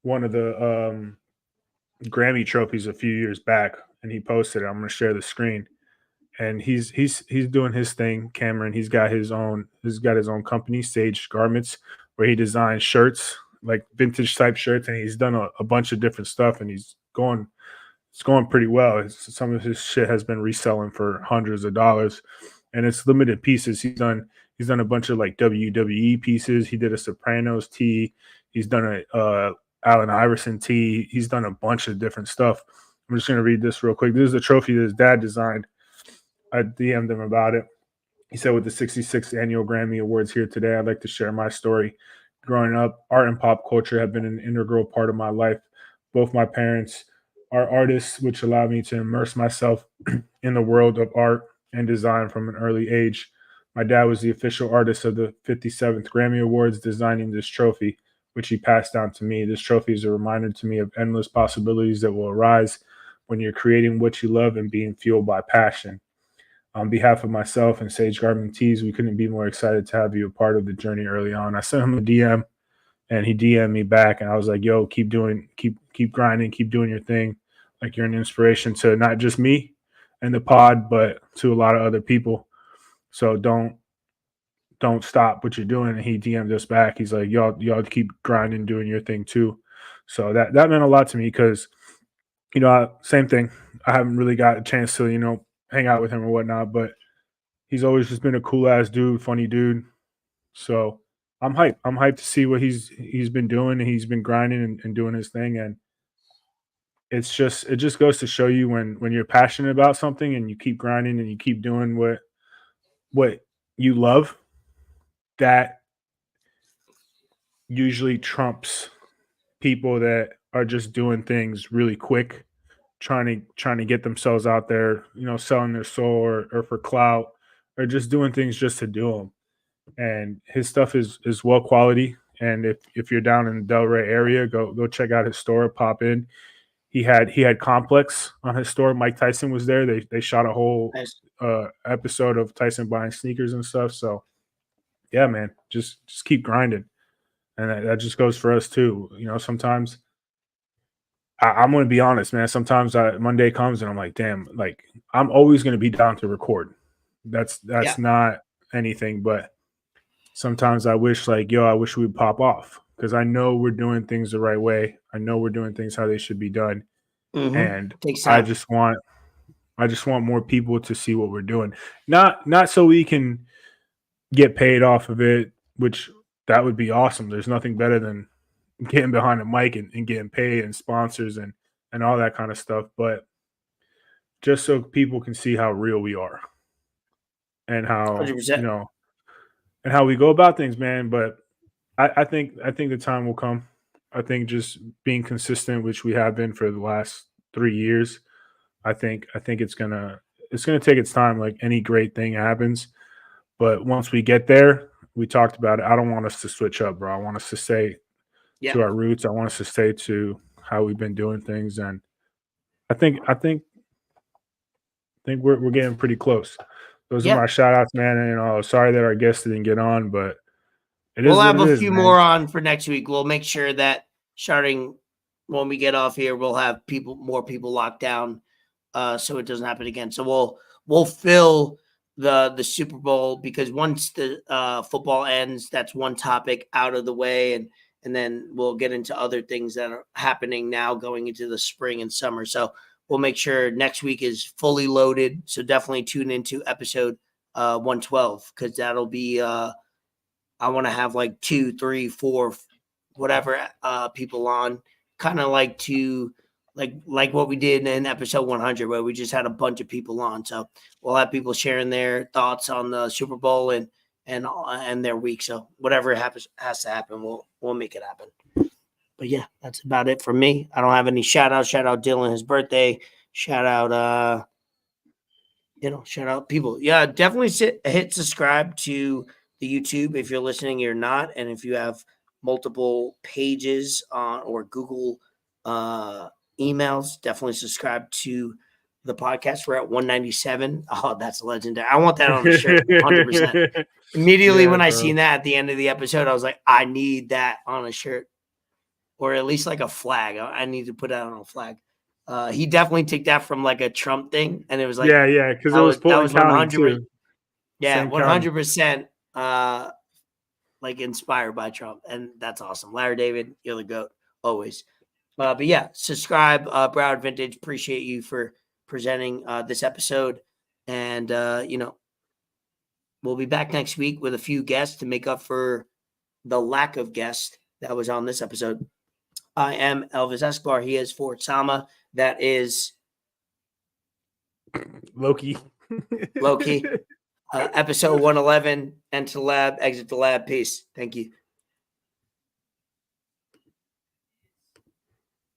one of the Grammy trophies a few years back, and he posted it. I'm going to share the screen. And he's doing his thing, Cameron. He's got his own company, Sage Garments, where he designs shirts, like vintage type shirts, and he's done a bunch of different stuff, and it's going pretty well. Some of his shit has been reselling for hundreds of dollars, and it's limited pieces. He's done a bunch of like WWE pieces. He did a Sopranos tee. He's done a Allen Iverson tee. He's done a bunch of different stuff. I'm just going to read this real quick. This is a trophy that his dad designed. I DM'd him about it. He said, with the 66th annual Grammy Awards here today, I'd like to share my story. Growing up, art and pop culture have been an integral part of my life. Both my parents are artists, which allowed me to immerse myself in the world of art and design from an early age. My dad was the official artist of the 57th Grammy Awards, designing this trophy, which he passed down to me. This trophy is a reminder to me of endless possibilities that will arise when you're creating what you love and being fueled by passion. On behalf of myself and Sage Garment Tees, we couldn't be more excited to have you a part of the journey early on. I sent him a DM, and he DM'd me back, and I was like, yo, keep grinding, keep doing your thing. Like, you're an inspiration to not just me and the pod, but to a lot of other people. So don't stop what you're doing. And he DM'd us back. He's like, y'all keep grinding, doing your thing too. So that meant a lot to me because, same thing. I haven't really got a chance to, hang out with him or whatnot, but he's always just been a cool ass dude, funny dude. So I'm hyped. I'm hyped to see what he's been doing, and he's been grinding and doing his thing. And it just goes to show you when you're passionate about something and you keep grinding and you keep doing what you love, that usually trumps people that are just doing things really quick, trying to get themselves out there, selling their soul or for clout, or just doing things just to do them. And his stuff is well quality. And if you're down in the Delray area, go check out his store, pop in. He had Complex on his store. Mike Tyson was there. They shot a whole episode of Tyson buying sneakers and stuff. So yeah, man, just keep grinding. And that just goes for us too. Sometimes I'm going to be honest, man. Sometimes Monday comes and I'm like, damn, like I'm always going to be down to record. That's not anything, but sometimes I wish I wish we'd pop off, because I know we're doing things the right way. I know we're doing things how they should be done. Mm-hmm. And I just want more people to see what we're doing. Not so we can get paid off of it, which that would be awesome. There's nothing better than getting behind a mic and getting paid and sponsors and all that kind of stuff. But just so people can see how real we are and how 100%. And how we go about things, man. But I think the time will come. I think just being consistent, which we have been for the last 3 years, I think it's gonna take its time, like any great thing happens. But once we get there, we talked about it, I don't want us to switch up, bro. I want us to stay to our roots. I want us to stay to how we've been doing things. And I think we're getting pretty close. Those are my shout outs, man. And sorry that our guests didn't get on, but we'll have a few more on for next week. We'll make sure that starting when we get off here, we'll have more people locked down, so it doesn't happen again. So we'll fill the Super Bowl, because once the football ends, that's one topic out of the way, and then we'll get into other things that are happening now going into the spring and summer. So we'll make sure next week is fully loaded. So definitely tune into episode 112, because that'll be I want to have like 2, 3, 4, whatever people on, kind of like what we did in episode 100, where we just had a bunch of people on. So we'll have people sharing their thoughts on the Super Bowl and their week. So whatever has to happen, we'll make it happen. But yeah, that's about it for me. I don't have any shout outs. Shout out Dylan, his birthday. Shout out shout out people. Yeah, definitely hit subscribe to the YouTube if you're listening, you're not. And if you have multiple pages or Google emails, definitely subscribe to the podcast. We're at 197. Oh, that's legendary. I want that on the shirt 100%. Immediately when I seen that at the end of the episode, I was like, I need that on a shirt, or at least like a flag. I need to put that on a flag. He definitely took that from like a Trump thing, and it was like, because it was Fulton County too. Yeah, 100%. Like inspired by Trump, and that's awesome. Larry David, you're the GOAT always. But yeah, subscribe, Broward Vintage. Appreciate you for presenting this episode, and we'll be back next week with a few guests to make up for the lack of guests that was on this episode. I am Elvis Escobar. He is Fort Sama. That is Loki. Episode 111. Enter the lab, exit the lab. Peace. Thank you.